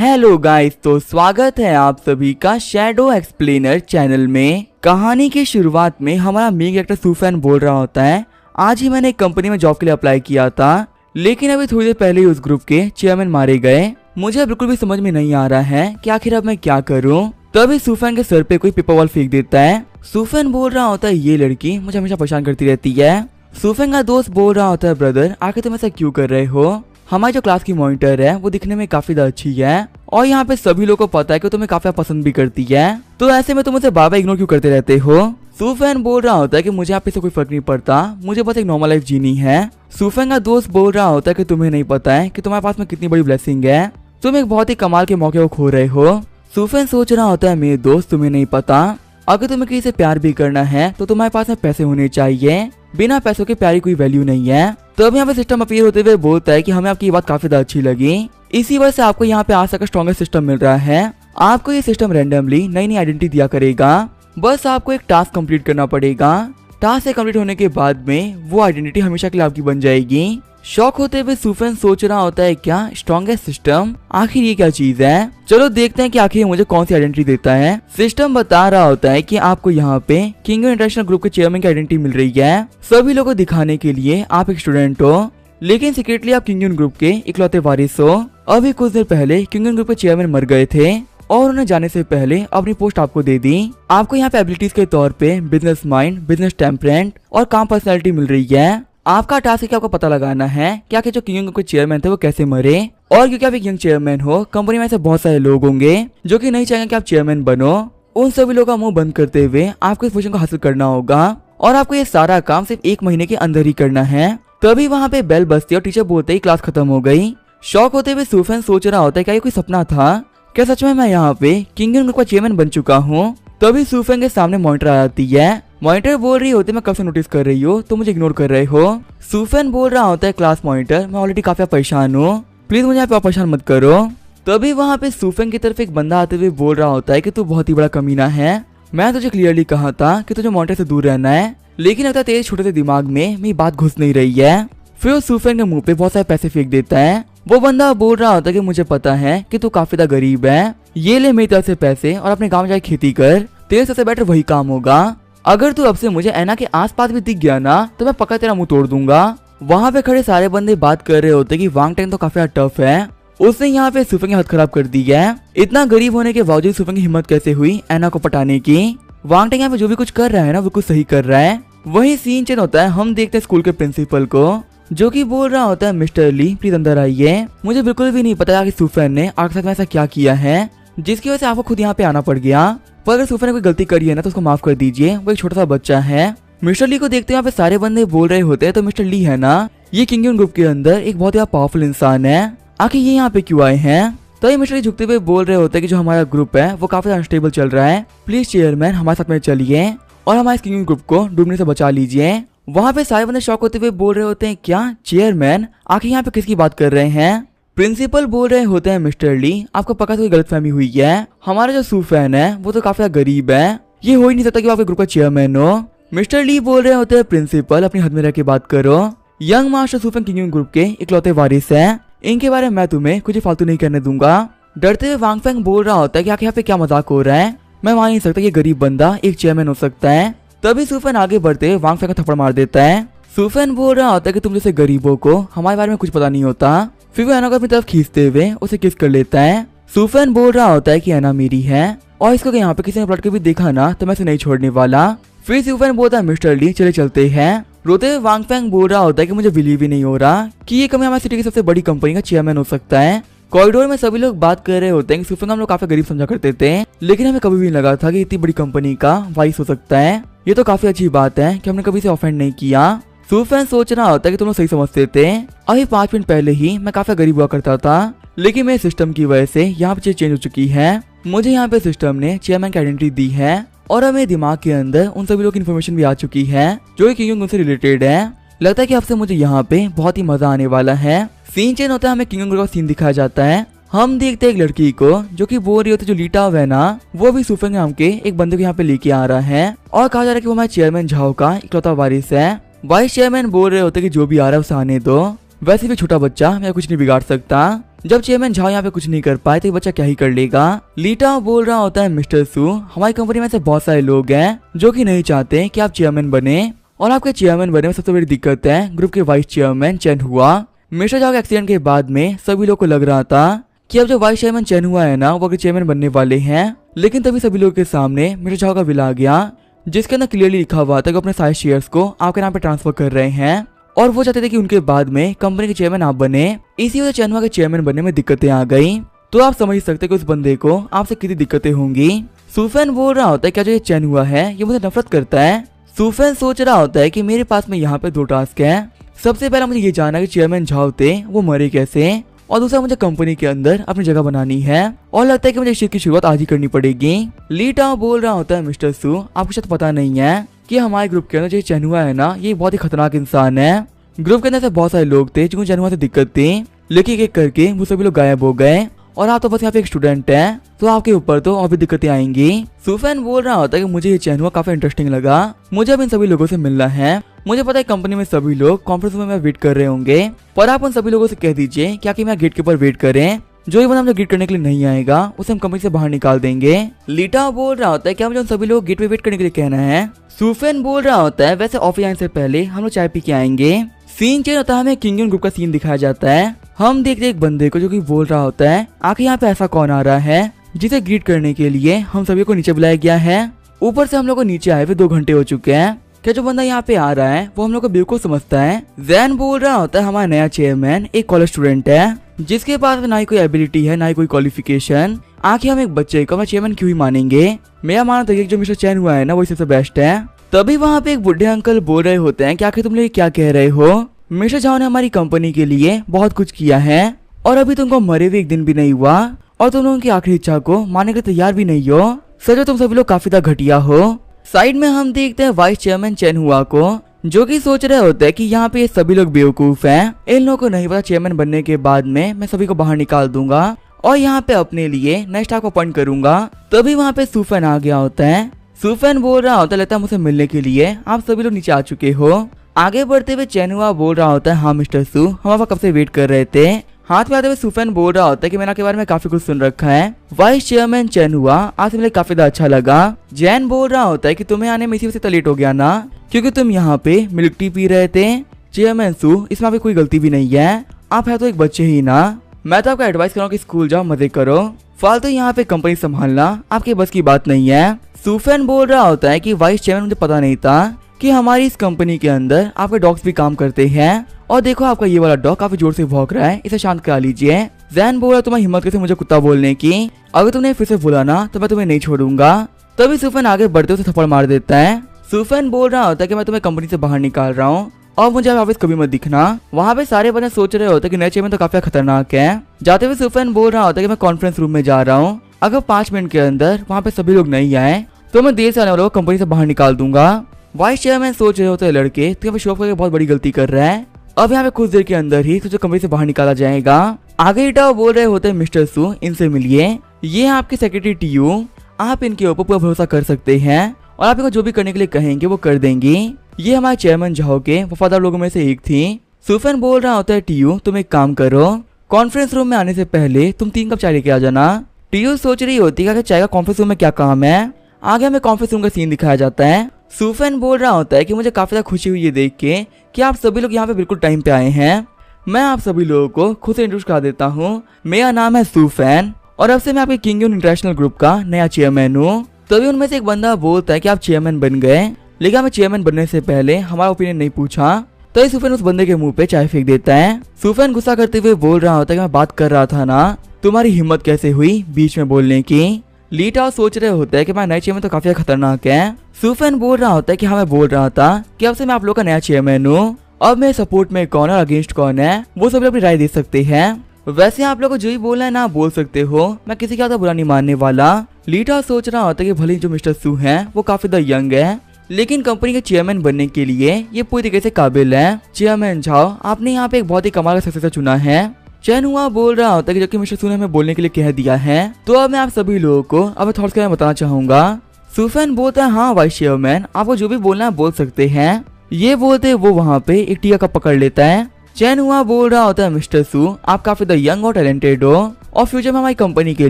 Hello guys, तो स्वागत है आप सभी का शैडो एक्सप्लेनर चैनल में। कहानी की शुरुआत में हमारा मेन कैरेक्टर सूफेन बोल रहा होता है, आज ही मैंने एक कंपनी में जॉब के लिए अप्लाई किया था, लेकिन अभी थोड़ी देर पहले ही उस ग्रुप के चेयरमैन मारे गए। मुझे बिल्कुल भी समझ में नहीं आ रहा है कि आखिर अब मैं क्या करूं। तभी सूफेन के सर पे कोई पेपर बॉल फेंक देता है। सूफेन बोल रहा होता है, ये लड़की मुझे हमेशा परेशान करती रहती है। सूफेन का दोस्त बोल रहा होता है, ब्रदर आखिर तुम ऐसा क्यों कर रहे हो? हमारी जो क्लास की मॉनिटर है वो दिखने में काफी ज्यादा अच्छी है और यहाँ पे सभी लोगों को पता है कि तुम्हें काफी पसंद भी करती है, तो ऐसे में तुम उसे बार बार इग्नोर क्यों करते रहते हो? सूफेन बोल रहा होता है कि मुझे आप इससे कोई फर्क नहीं पड़ता, मुझे बस एक नॉर्मल लाइफ जीनी है। सूफेन का दोस्त बोल रहा होता है कि तुम्हें नहीं पता है कि तुम्हारे पास में कितनी बड़ी ब्लेसिंग है, तुम एक बहुत ही कमाल के मौके को खो रहे हो। सूफेन सोच रहा होता है, मेरे दोस्त तुम्हें नहीं पता, अगर तुम्हें किसी से प्यार भी करना है तो तुम्हारे पास में पैसे होने चाहिए, बिना पैसों के प्यार की कोई वैल्यू नहीं है। तो अब यहाँ पे सिस्टम अपीयर होते हुए बोलता है कि हमें आपकी ये बात काफी ज्यादा अच्छी लगी, इसी वजह से आपको यहाँ पे आज तक का स्ट्रॉन्गेस्ट सिस्टम मिल रहा है। आपको ये सिस्टम रैंडमली नई नई आइडेंटिटी दिया करेगा, बस आपको एक टास्क कंप्लीट करना पड़ेगा। टास्क से कंप्लीट होने के बाद में वो आइडेंटिटी हमेशा के लिए आपकी बन जाएगी। शॉक होते हुए सूफेन सोच रहा होता है, क्या स्ट्रॉन्गेस्ट सिस्टम, आखिर ये क्या चीज है? चलो देखते हैं कि आखिर मुझे कौन सी आइडेंटिटी देता है। सिस्टम बता रहा होता है कि आपको यहाँ पे किंग इंटरनेशनल ग्रुप के चेयरमैन की आइडेंटिटी मिल रही है। सभी लोगों को दिखाने के लिए आप एक स्टूडेंट हो, लेकिन सीक्रेटली आप किंग ग्रुप के इकलौते वारिस हो। अभी कुछ देर पहले किंग ग्रुप के चेयरमैन मर गए थे और उन्हें जाने से पहले अपनी पोस्ट आपको दे दी। आपको यहाँ पे एबिलिटीज के तौर पे बिजनेस माइंड, बिजनेस टेम्परेंट और काम पर्सनैलिटी मिल रही है। आपका टास्क है कि आपको पता लगाना है कि आखिर जो किंग के चेयरमैन थे वो कैसे मरे, और क्योंकि आप एक यंग चेयरमैन हो, कंपनी में ऐसे बहुत सारे लोग होंगे जो कि नहीं चाहेंगे कि आप चेयरमैन बनो। उन सभी लोगों का मुंह बंद करते हुए आपको इस पोजीशन को हासिल करना होगा और आपको ये सारा काम सिर्फ 1 महीने के अंदर ही करना है। तभी वहाँ पे बेल बजती और टीचर बोलते ही क्लास खत्म हो गई। शॉक होते हुए सूफेन सोच रहा होता है, क्या ये कोई सपना था? क्या सच में मैं यहाँ पे किंग ग्रुप का चेयरमैन बन चुका हूँ? तभी सूफेन के सामने मॉनिटर आ जाती है। मॉनिटर बोल रही होती है, मैं कब से नोटिस कर रही हूँ, तो मुझे इग्नोर कर रहे हो। सूफेन बोल रहा होता है, क्लास मॉनिटर मैं ऑलरेडी काफी परेशान हूँ, प्लीज मुझे यहाँ पे परेशान मत करो। तभी वहाँ पे सूफेन की तरफ एक बंदा आते हुए बोल रहा होता है कि तू बहुत ही बड़ा कमीना है, मैं तुझे क्लियरली कहा था कि तुझे मॉनिटर से दूर रहना है, लेकिन लगता है तेरे छोटे से दिमाग में मेरी बात घुस नहीं रही है। फिर सूफेन के मुंह पे बहुत सारे पैसे फेंक देता है। वो बंदा बोल रहा होता है कि मुझे पता है कि तू काफी ज्यादा गरीब है, ये ले मेरी तरफ से पैसे और अपने गाँव जाके खेती कर, तेरे सबसे बेटर वही काम होगा। अगर तू अब से मुझे ऐना के आसपास भी दिख गया ना तो मैं पक्का तेरा मुंह तोड़ दूंगा। वहाँ पे खड़े सारे बंदे बात कर रहे होते कि वांग टैंग तो काफी टफ है, उसने यहाँ पे सूफेन की हालत खराब कर दी है। इतना गरीब होने के बावजूद सूफेन की हिम्मत कैसे हुई ऐना को पटाने की? वांग टैंग यहाँ पे जो भी कुछ कर रहा है ना वो कुछ सही कर रहा है। वही सीन चेंज होता है, हम देखते हैं स्कूल के प्रिंसिपल को, जो कि बोल रहा होता है, मिस्टर ली प्लीज अंदर आइए, मुझे बिल्कुल भी नहीं पता कि सूफेन ने आपके साथ में ऐसा क्या किया है जिसकी वजह से आपको खुद यहाँ पे आना पड़ गया, पर अगर सूफेन ने कोई गलती करी है ना तो उसको माफ कर दीजिए, वो एक छोटा सा बच्चा है। मिस्टर ली को देखते यहाँ पे सारे बंदे बोल रहे होते हैं, तो मिस्टर ली है ना, ये किंग ग्रुप के अंदर एक बहुत ही पावरफुल इंसान है, आखिर ये यहाँ पे क्यों आए हैं? तो ये मिस्टर ली झुकते हुए बोल रहे होते हैं कि जो हमारा ग्रुप है वो काफी अनस्टेबल चल रहा है, प्लीज चेयरमैन हमारे साथ में चलिए और हमारे किंग ग्रुप को डूबने से बचा लीजिए। वहाँ पे सारे बंदे शॉक होते हुए बोल रहे होते हैं, क्या चेयरमैन, आखिर यहाँ पे किसकी बात कर रहे हैं? प्रिंसिपल बोल रहे होते हैं, मिस्टर ली आपको पक्का कोई गलतफहमी हुई है, हमारा जो सूफेन है वो तो काफी गरीब है, ये हो ही नहीं सकता कि वो आपके ग्रुप का चेयरमैन हो। मिस्टर ली बोल रहे होते हैं, प्रिंसिपल अपनी हद में रह के बात करो, यंग मास्टर सूफेन किंग ग्रुप के इकलौते वारिस है, इनके बारे में मैं तुम्हें कुछ फालतू नहीं करने दूंगा। डरते हुए वांग फेंग बोल रहा होता है कि आखिर यहाँ पे क्या मजाक हो रहा है, मैं मान नहीं सकता कि गरीब बंदा एक चेयरमैन हो सकता है। तभी सूफेन आगे बढ़ते हुए वांग फेंग को थप्पड़ मार देता है। सूफेन बोल रहा होता है कि तुम जैसे गरीबों को हमारे बारे में कुछ पता नहीं होता। फिर वो ऐना को अपनी तरफ खींचते हुए उसे किस कर लेता है। सूफेन बोल रहा होता है कि ऐना मेरी है और इसको यहाँ पे किसी ने पलट के भी देखा ना तो मैं इसे नहीं छोड़ने वाला। फिर सूफेन बोलता है, मिस्टर ली चले चलते हैं। रोते हुए वांग फेंग बोल रहा होता है कि मुझे बिलीव ही नहीं हो रहा कि ये कभी हमारी सिटी की सबसे बड़ी कंपनी का चेयरमैन हो सकता है। कॉरिडोर में सभी लोग बात कर रहे होते हैं कि सूफेन को हम लोग काफी गरीब समझा करते थे, लेकिन हमें कभी भी नहीं लगा था कि इतनी बड़ी कंपनी का वाइस हो सकता है। ये तो काफी अच्छी बात है कि हमने कभी इसे ऑफेंड नहीं किया। सूफेन सोच रहा होता है कि तुम लोग सही समझते थे, अभी 5 मिनट पहले ही मैं काफी गरीब हुआ करता था, लेकिन मेरे सिस्टम की वजह से यहाँ पे चेंज हो चुकी है। मुझे यहाँ पे सिस्टम ने चेयरमैन की आइडेंटिटी दी है और अब मेरे दिमाग के अंदर उन सभी लोगों की इन्फॉर्मेशन भी आ चुकी है जो किंग से रिलेटेड है। लगता है कि अब से मुझे यहाँ पे बहुत ही मजा आने वाला है। सीन चेंज होता है, हमें किंग का सीन दिखाया जाता है। हम देखते हैं एक लड़की को जो कि बोल रही होती है, जो लीटा हुआ है ना, वो भी सूफेन नाम के एक बंदे को यहाँ पे लेके आ रहा है और कहा जा रहा है कि वो हमारे चेयरमैन झाओ का इकलौता वारिस है। वाइस चेयरमैन बोल रहे होते कि जो भी आ रहा है उसे आने दो, वैसे भी छोटा बच्चा मैं कुछ नहीं बिगाड़ सकता। जब चेयरमैन झाओ यहाँ पे कुछ नहीं कर पाए तो ये बच्चा क्या ही कर लेगा। लीटा बोल रहा होता है मिस्टर सू, हमारी कंपनी में से बहुत सारे लोग हैं जो कि नहीं चाहते कि आप चेयरमैन बने, और आपके चेयरमैन बनने में सबसे बड़ी दिक्कत है ग्रुप के वाइस चेयरमैन चेन हुआ। मिस्टर झाओ के एक्सीडेंट के बाद में सभी लोग को लग रहा था कि अब जो वाइस चेयरमैन चेन हुआ है ना वो अगर चेयरमैन बनने वाले हैं, लेकिन तभी सभी लोगों के सामने मिस्टर झाओ का बिल आ गया जिसके अंदर क्लियरली लिखा हुआ था कि अपने सारे शेयर्स को आपके नाम पे ट्रांसफर कर रहे हैं और वो चाहते थे कि उनके बाद में कंपनी के चेयरमैन आप बने। इसी वजह चेन हुआ के चेयरमैन बनने में दिक्कतें आ गई। तो आप समझ सकते कि उस बंदे को आपसे कितनी दिक्कतें होंगी। सूफेन बोल रहा होता है क्या जो ये चेन हुआ है ये मुझे नफरत करता है। सूफेन सोच रहा होता है कि मेरे पास में यहाँ पे 2 टास्क है। सबसे पहला मुझे ये जानना कि चेयरमैन झाओ थे वो मरे कैसे, और दूसरा मुझे कंपनी के अंदर अपनी जगह बनानी है और लगता है कि मुझे इस चीज की शुरुआत आज ही करनी पड़ेगी। लीटा बोल रहा होता है मिस्टर सू, आपको शायद पता नहीं है कि हमारे ग्रुप के अंदर जो चेन हुआ है ना ये बहुत ही खतरनाक इंसान है। ग्रुप के अंदर से बहुत सारे लोग थे जिनको चेन हुआ से दिक्कत थी, लेकिन एक करके वो सभी लोग गायब हो गए और आप तो बस यहाँ पे एक स्टूडेंट है, तो आपके ऊपर तो और भी दिक्कतें आएंगी। सूफेन बोल रहा होता है कि मुझे ये चैन हुआ काफी इंटरेस्टिंग लगा, मुझे अब इन सभी लोगों से मिलना है। मुझे पता है कंपनी में सभी लोग कॉन्फ्रेंस रूम में वेट कर रहे होंगे, पर आप उन सभी लोगों से कह दीजिए क्या कि मैं गेट के ऊपर वेट करें। जो ही बंदा हमसे गेट करने के लिए नहीं आएगा उसे हम कंपनी से बाहर निकाल देंगे। लीटा बोल रहा होता है क्या मुझे उन सभी लोग गेट पे वेट करने के लिए कहना है। सूफेन बोल रहा होता है वैसे ऑफिस आने से पहले हम लोग चाय पी के आएंगे। सीन चेंज होता है, हमें किंग ग्रुप का सीन दिखाया जाता है। हम देखते एक बंदे को जो कि बोल रहा होता है आखिर यहाँ पे ऐसा कौन आ रहा है जिसे ग्रीट करने के लिए हम सभी को नीचे बुलाया गया है। ऊपर से हम लोग को नीचे आए हुए 2 घंटे हो चुके हैं। क्या जो बंदा यहाँ पे आ रहा है वो हम लोग को बिल्कुल समझता है। जैन बोल रहा होता है हमारा नया चेयरमैन एक कॉलेज स्टूडेंट है जिसके पास में ना ही कोई एबिलिटी है ना ही कोई क्वालिफिकेशन। आखिर हम एक बच्चे को अपना चेयरमैन क्यों ही मानेंगे। मेरा मानना था कि जो मिस्टर चैन हुआ है ना वो सबसे बेस्ट है। तभी वहाँ पे एक बुढ़े अंकल बोल रहे होते हैं कि आखिर तुम लोग क्या कह रहे हो। मिस्टर झाओ ने हमारी कंपनी के लिए बहुत कुछ किया है और अभी तुमको मरे हुए 1 दिन भी नहीं हुआ और तुम लोगों की आखिरी इच्छा को मानने के तैयार भी नहीं हो। सच में तुम सभी लोग काफी ज्यादा घटिया हो। साइड में हम देखते हैं वाइस चेयरमैन चेन हुआ को जो कि सोच रहे होते हैं कि यहाँ पे ये सभी लोग बेवकूफ हैं। इन लोगों को नहीं पता चेयरमैन बनने के बाद में मैं सभी को बाहर निकाल दूंगा और यहाँ पे अपने लिए नए स्टाफ को अपॉइंट करूंगा। तभी वहाँ पे सूफेन आ गया होता है। सूफेन बोल रहा होता है लगता है मुझसे मिलने के लिए आप सभी लोग नीचे आ चुके हो। आगे बढ़ते हुए चेन हुआ बोल रहा होता है हाँ मिस्टर सू हम आपका कब से वेट कर रहे थे। हाथ में आते हुए सूफेन बोल रहा होता है कि मैंने आपके बारे में काफी कुछ सुन रखा है। वाइस चेयरमैन चेन हुआ आज मुझे काफी ज्यादा अच्छा लगा। जैन बोल रहा होता है कि तुम्हें आने में इसी वजह से लेट हो गया ना क्योंकि तुम यहाँ पे मिल्क टी पी रहे थे। चेयरमैन सू इसमें आपकी कोई गलती भी नहीं है, आप है तो एक बच्चे ही ना। मैं तो आपको एडवाइस करूँ कि स्कूल जाओ मजे करो, फालतू यहाँ पे कंपनी संभालना आपके बस की बात नहीं है। सूफेन बोल रहा होता है कि वाइस चेयरमैन मुझे पता नहीं था कि हमारी इस कंपनी के अंदर आपके डॉग्स भी काम करते हैं और देखो आपका ये वाला डॉग काफी जोर से भौंक रहा है, इसे शांत करा लीजिए। जैन बोला तुम्हारी हिम्मत कैसे मुझे कुत्ता बोलने की, अगर तुमने फिर से बोला ना तो मैं तुम्हें नहीं छोड़ूंगा। तभी सूफेन आगे बढ़ते उसे थप्पड़ मार देता है। सूफेन बोल रहा होता है कि मैं तुम्हें कंपनी से बाहर निकाल रहा हूँ और मुझे वापस कभी मत दिखना। वहाँ पे सारे बंदे सोच रहे होते कि नए चेयरमैन तो काफी खतरनाक है। जाते हुए सूफेन बोल रहा होता है कि मैं कॉन्फ्रेंस रूम में जा रहा हूँ, अगर 5 मिनट के अंदर वहाँ पे सभी लोग नहीं आए तो मैं देर से आने वालों को कंपनी से बाहर निकाल दूंगा। वाइस चेयरमैन सोच रहे होते लड़के तो यहाँ पे शो करके बहुत बड़ी गलती कर रहा है। अब यहाँ पे कुछ देर के अंदर ही तुझे कंपनी से बाहर निकाला जाएगा। आगे इटा बोल रहे होते हैं मिस्टर सू इनसे मिलिए, ये आपके सेक्रेटरी टीयू, आप इनके ऊपर पूरा भरोसा कर सकते हैं और आप इनको जो भी करने के लिए कहेंगे वो कर देंगी। ये हमारे चेयरमैन झाओ के वफादार लोगों में से एक थी। सूफेन बोल रहा होता है टीयू तुम एक काम करो, कॉन्फ्रेंस रूम में आने से पहले तुम 3 कप चाय लेके आ जाना। टीयू सोच रही होती है कि चाय का कॉन्फ्रेंस रूम में क्या काम है। आगे हमें कॉन्फ्रेंस रूम का सीन दिखाया जाता है। सूफेन बोल रहा होता है कि मुझे काफी ज्यादा खुशी हुई है देख के कि आप सभी लोग यहाँ पे बिल्कुल टाइम पे आए हैं। मैं आप सभी लोगों को खुद से इंट्रोड्यूस करा देता हूँ, मेरा नाम है सूफेन और अब से मैं आपके किंग इंटरनेशनल ग्रुप का नया चेयरमैन हूँ। तभी उनमें से एक बंदा बोलता है कि आप चेयरमैन बन गए, लेकिन हमें चेयरमैन बनने से पहले हमारा ओपिनियन नहीं पूछा। तो सूफेन उस बंदे के मुंह पे चाय फेंक देता है। सूफेन गुस्सा करते हुए बोल रहा होता है कि मैं बात कर रहा था ना, तुम्हारी हिम्मत कैसे हुई बीच में बोलने की। लीटा सोच रहे होते हैं कि मैं नए चेयरमैन तो काफी खतरनाक है। सूफेन बोल रहा होता है कि हाँ मैं बोल रहा था कि अब से मैं आप लोग का नया चेयरमैन हूँ। अब मेरे सपोर्ट में कौन है और अगेंस्ट कौन है वो सब अपनी राय दे सकते हैं। वैसे आप लोग को जो ही बोलना है ना बोल सकते हो, मैं किसी का तो बुरा नहीं मानने वाला। लीटा सोच रहा होता है कि भले जो मिस्टर सू है वो काफी द यंग है, लेकिन कंपनी के चेयरमैन बनने के लिए ये पूरी तरीके से काबिल है। चेयरमैन झाओ आपने यहाँ पे एक बहुत ही कमाल का सक्सेसर चुना है। चैन हुआ बोल रहा होता है कि जो कि मिस्टर सू ने हमें बोलने के लिए कह दिया है, तो अब मैं आप सभी लोगों को अब थॉट्स के बारे में बताना चाहूंगा। सूफेन बोलता है हाँ वाइस चेयरमैन आपको जो भी बोलना है बोल सकते हैं। ये बोलते वो वहाँ पे एक टीका कप पकड़ लेता है चैन हुआ बोल रहा होता है मिस्टर सू, आप काफी द यंग और टैलेंटेड हो और फ्यूचर में हमारी कंपनी के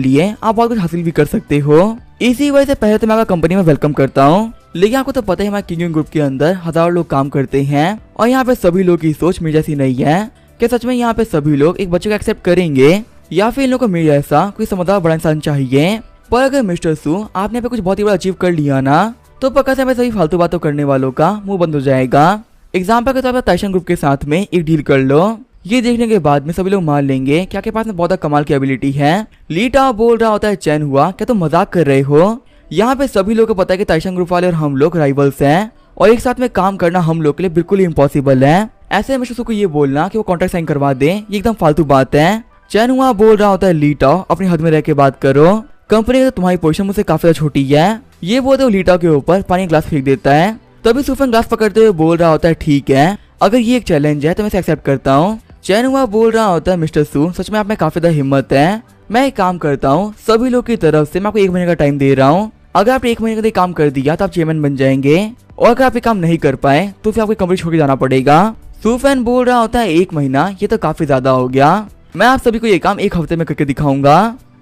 लिए आप बहुत कुछ हासिल भी कर सकते हो। इसी वजह से पहले तो मैं आपका कंपनी में वेलकम करता हूँ, लेकिन आपको तो पता है हमारे किंग ग्रुप के अंदर हजारों लोग काम करते हैं और यहाँ पे सभी लोग की सोच मेरे जैसी नहीं है। क्या सच में यहाँ पे सभी लोग एक बच्चे को एक्सेप्ट करेंगे या फिर इन लोगों को मेरे जैसा कोई समझदार बड़ा इंसान चाहिए? पर अगर मिस्टर सू आपने यहाँ पे कुछ बहुत ही बड़ा अचीव कर लिया ना, तो पक्का से हमें सभी फालतू बातों करने वालों का मुंह बंद हो जाएगा। एग्जाम्पल के तौर पर ताइशन ग्रुप के साथ में एक डील कर लो, ये देखने के बाद में सभी लोग मान लेंगे कि आपके पास में बहुत कमाल की एबिलिटी है। लीटा बोल रहा होता है चैन हुआ, क्या तुम मजाक कर रहे हो? यहाँ पे सभी लोगों को पता है कि ताइशन ग्रुप वाले और हम लोग राइवल्स हैं और एक साथ में काम करना हम लोग के लिए बिल्कुल ही इम्पॉसिबल है। ऐसे मिस्टर सू को ये बोलना कि वो कॉन्ट्रैक्ट साइन करवा दे, ये एकदम फालतू बात है। चैन हुआ बोल रहा होता है लीटा अपनी हद में रह के बात करो, कंपनी में तुम्हारी पोजीशन मुझसे काफी ज्यादा छोटी है। ये बोलते हुए लीटा के ऊपर पानी ग्लास फेंक देता है। तभी सूफन ग्लास पकड़ते हुए बोल रहा होता है ठीक है, अगर ये एक चैलेंज है तो मैं इसे एक्सेप्ट करता हूँ। चैन हुआ बोल रहा होता है मिस्टर सू, सच में आप में काफी ज्यादा हिम्मत है। मैं एक काम करता हूँ, सभी लोग की तरफ से मैं आपको 1 महीने का टाइम दे रहा हूँ। अगर आप 1 महीने का काम कर दिया तो आप चेयरमैन बन जाएंगे और अगर आप ये काम नहीं कर पाए तो फिर आपको कंपनी छोड़ के जाना पड़ेगा। सूफन बोल रहा होता है 1 महीना, ये तो काफी ज्यादा हो गया। मैं आप सभी को ये काम 1 हफ्ते में करके दिखाऊंगा।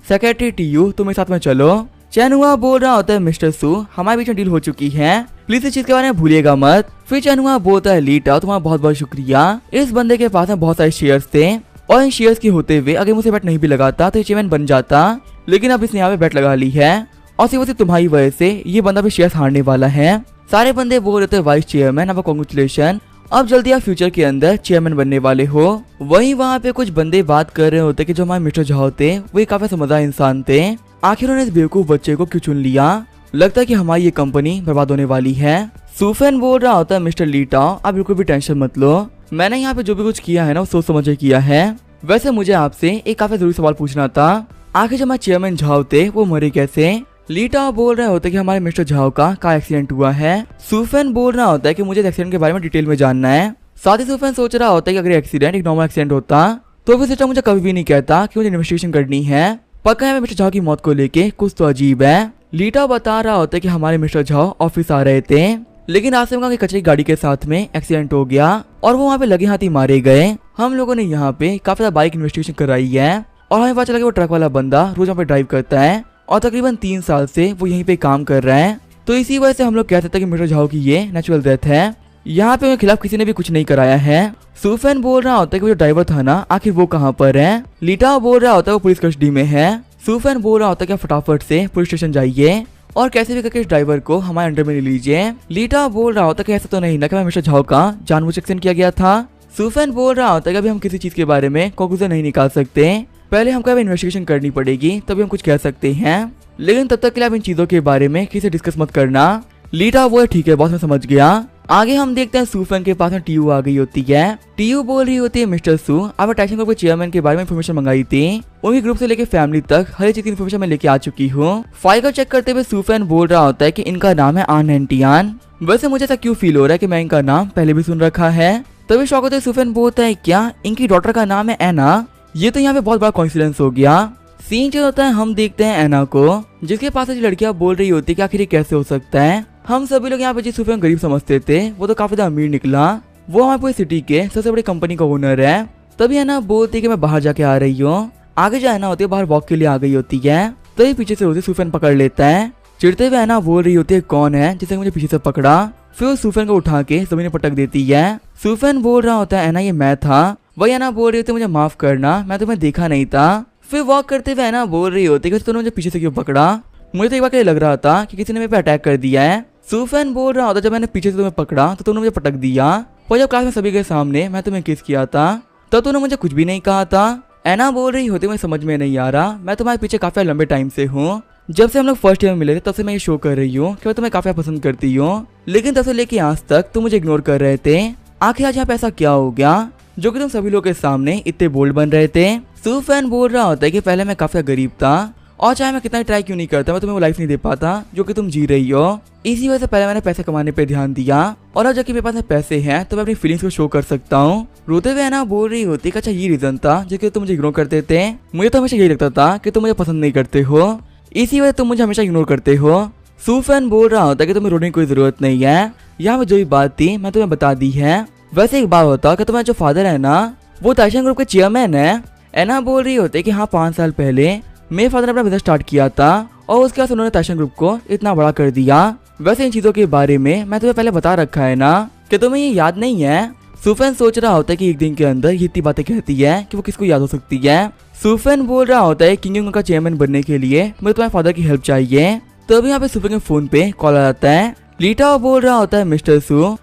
सेक्रेटरी टीयू तुम मेरे साथ में चलो। चैन हुआ बोल रहा होता है मिस्टर सू, हमारे बीच में डील हो चुकी है, प्लीज इस चीज के बारे में भूलिएगा मत। फिर चैन हुआ बोलता है लीटा तुम्हारा बहुत बहुत शुक्रिया, इस बंदे के पास में बहुत सारे शेयर्स थे और इन शेयर्स के होते हुए अगर मुझे बैट नहीं भी लगाता तो ये चेयरमैन बन जाता, लेकिन अब इसने यहाँ पे बैट लगा ली है और सिर्फ तुम्हारी वजह से ये बंदा भी शेयर्स हारने वाला है। सारे बंदे बोल रहे थे वाइस चेयरमैन, अब कांग्रेचुलेशन, अब जल्दी आप फ्यूचर के अंदर चेयरमैन बनने वाले हो। वहीं वहाँ पे कुछ बंदे बात कर रहे होते कि जो हमारे मिस्टर झाओ थे वो काफी समझदार इंसान थे, आखिर उन्होंने इस बेवकूफ बच्चे को क्यों चुन लिया, लगता है कि हमारी ये कंपनी बर्बाद होने वाली है। सूफन बोल रहा होता है मिस्टर लीटा आप बिल्कुल भी टेंशन मत लो, मैंने यहाँ पे जो भी कुछ किया है ना वो सोच समझ के किया है। वैसे मुझे आपसे एक काफी जरूरी सवाल पूछना था, आखिर जो हमारे चेयरमैन झाओ थे वो मरे कैसे? लीटा बोल रहे होते कि हमारे मिस्टर झाओ का कार एक्सीडेंट हुआ है। सूफन बोल रहा होता है कि मुझे एक्सीडेंट के बारे में डिटेल में जानना है। साथ ही सूफन सोच रहा होता है कि अगर एक्सीडेंट एक नॉर्मल एक्सीडेंट होता तो फिर सिस्टम मुझे कभी भी नहीं कहता कि मुझे इन्वेस्टिगेशन करनी है, पक्का है मिस्टर झाओ की मौत को लेके कुछ तो अजीब है। लीटा बता रहा होता है कि हमारे मिस्टर झाओ ऑफिस आ रहे थे, लेकिन रास्ते में कचरे गाड़ी के साथ में एक्सीडेंट हो गया और वो वहाँ पे लगे हाथी मारे गए। हम लोगों ने यहाँ पे काफी ज्यादा बाइक इन्वेस्टिगेशन कराई है और हमें पता चला कि वो ट्रक वाला बंदा रोज वहाँ पे ड्राइव करता है और तकरीबन 3 साल से वो यहीं पे काम कर रहा है, तो इसी वजह से हम लोग कह सकते हैं कि मिस्टर झाओ की ये नेचुरल डेथ है। यहाँ पे उनके खिलाफ किसी ने भी कुछ नहीं कराया है। सूफन बोल रहा होता है कि वो जो ड्राइवर था ना आखिर वो कहाँ पर है? लीटा बोल रहा होता है वो पुलिस कस्टडी में है। सूफन बोल रहा होता है कि आप फटाफट से पुलिस स्टेशन जाइए और कैसे भी करके इस ड्राइवर को हमारे अंडर में ले लीजिए। लीटा बोल रहा होता है कि ऐसा तो नहीं ना कि मिस्टर झाओ का जानबूझ के एक्सीडेंट किया गया था। सूफन बोल रहा होता है कि अभी हम किसी चीज के बारे में कंक्लूजन नहीं निकाल सकते, पहले हमको इन्वेस्टिगेशन करनी पड़ेगी तभी हम कुछ कह सकते हैं, लेकिन तब तक के लिए आप इन चीजों के बारे में किसी से डिस्कस मत करना। लीटा वो ठीक है बॉस मैं समझ गया। आगे हम देखते हैं सूफन के पास में टीयू आ गई होती है। टीयू बोल रही होती है मिस्टर सू आपने टाइसन ग्रुप के चेयरमैन के बारे में इन्फॉर्मेशन मंगाई थी, उनके ग्रुप से लेके फैमिली तक हर एक चीज की इन्फॉर्मेशन मैं लेके आ चुकी हूँ। फाइल को चेक करते हुए सूफन बोल रहा होता है कि इनका नाम है आन एंटियान। वैसे मुझे ऐसा क्यों फील हो रहा है कि मैं इनका नाम पहले भी सुन रखा है। तभी शौक होते सूफन बोलता है क्या इनकी डॉटर का नाम है एना? ये तो यहाँ पे बहुत बड़ा कोइंसिडेंस हो गया। सीन जो होता है हम देखते हैं एना को, जिसके पास जो लड़कियां बोल रही होती है कि आखिर ये कैसे हो सकता है। हम सभी लोग यहाँ पे जिस सूफन गरीब समझते थे वो तो काफी ज्यादा अमीर निकला, वो हमारे पूरी सिटी के सबसे बड़ी कंपनी का ओनर है। तभी एना बोलती है कि मैं बाहर जाके आ रही हूँ। आगे जो एना होती है बाहर वॉक के लिए आ गई होती है, तभी पीछे से होती सूफन पकड़ लेता है। चिढ़ते हुए एना बोल रही होती है कौन है जिसे मुझे पीछे से पकड़ा, फिर वो सूफन को उठा के जमीन में पटक देती है। सूफन बोल रहा होता है एना ये मैं था। वही एना बोल रही होती है मुझे माफ करना मैं तुम्हें देखा नहीं था। फिर वॉक करते हुए एना बोल रही होती है कि तूने मुझे पीछे से क्यों पकड़ा, मुझे तो एक बार लग रहा था कि किसी ने मेरे पे अटैक कर दिया है। सूफन बोल रहा होता जब मैंने पीछे से तुम्हें पकड़ा तो तूने मुझे पटक दिया, पर जब क्लास में सभी के सामने मैं तुम्हें किस किया था तब तूने मुझे कुछ भी नहीं कहा था। एना बोल रही होती मुझे समझ में नहीं आ रहा, मैं तुम्हारे पीछे काफी लंबे टाइम से हूँ, जब से हम लोग फर्स्ट ईयर में मिले थे तब से मैं ये शो कर रही हूँ कि मैं तुम्हें काफी पसंद करती हूँ, लेकिन तब से लेके आज तक तुम मुझे इग्नोर कर रहे थे। आखिर आज यहाँ पे ऐसा क्या हो गया जो कि तुम सभी लोग के सामने इतने बोल्ड बन रहे थे। सूफन बोल रहा होता है कि पहले मैं काफी गरीब था और चाहे मैं कितना ट्राई क्यों नहीं करता मैं तुम्हें वो लाइफ नहीं दे पाता जो कि तुम जी रही हो। इसी वजह से पहले मैंने पैसे कमाने पे ध्यान दिया और अब जबकि मेरे पास पैसे हैं तो मैं अपनी फीलिंग्स को शो कर सकता हूँ। रोते हुए ना बोल रही होती कि अच्छा ये रीजन था जिसके तुम मुझे इग्नोर करते थे, मुझे तो हमेशा यही लगता था कि तुम मुझे पसंद नहीं करते हो, इसी वजह तुम मुझे हमेशा इग्नोर करते हो। सूफन बोल रहा होता है कि तुम्हें रोने की कोई जरूरत नहीं है, यहाँ पे जो भी बात थी मैं तुम्हें बता दी है। वैसे एक बात होता कि तुम्हारा जो फादर है ना वो ताइशन ग्रुप के चेयरमैन है। एना बोल रही होती कि हाँ 5 साल पहले मेरे फादर ने अपना बिजनेस स्टार्ट किया था और उसके बाद उन्होंने ताइशन ग्रुप को इतना बड़ा कर दिया। वैसे इन चीजों के बारे में मैं तुम्हें पहले बता रखा है ना कि तुम्हें ये याद नहीं है। सुफेन सोच रहा होता है कि एक दिन के अंदर ये इतनी बातें कहती है कि वो किसको याद हो सकती है। सुफेन बोल रहा होता है किंग का चेयरमैन बनने के लिए मुझे तुम्हारे फादर की हेल्प चाहिए। तभी यहाँ पे सुफेन के फोन पे कॉल आ जाता है। लीटा बोल रहा होता है मिस्टर सू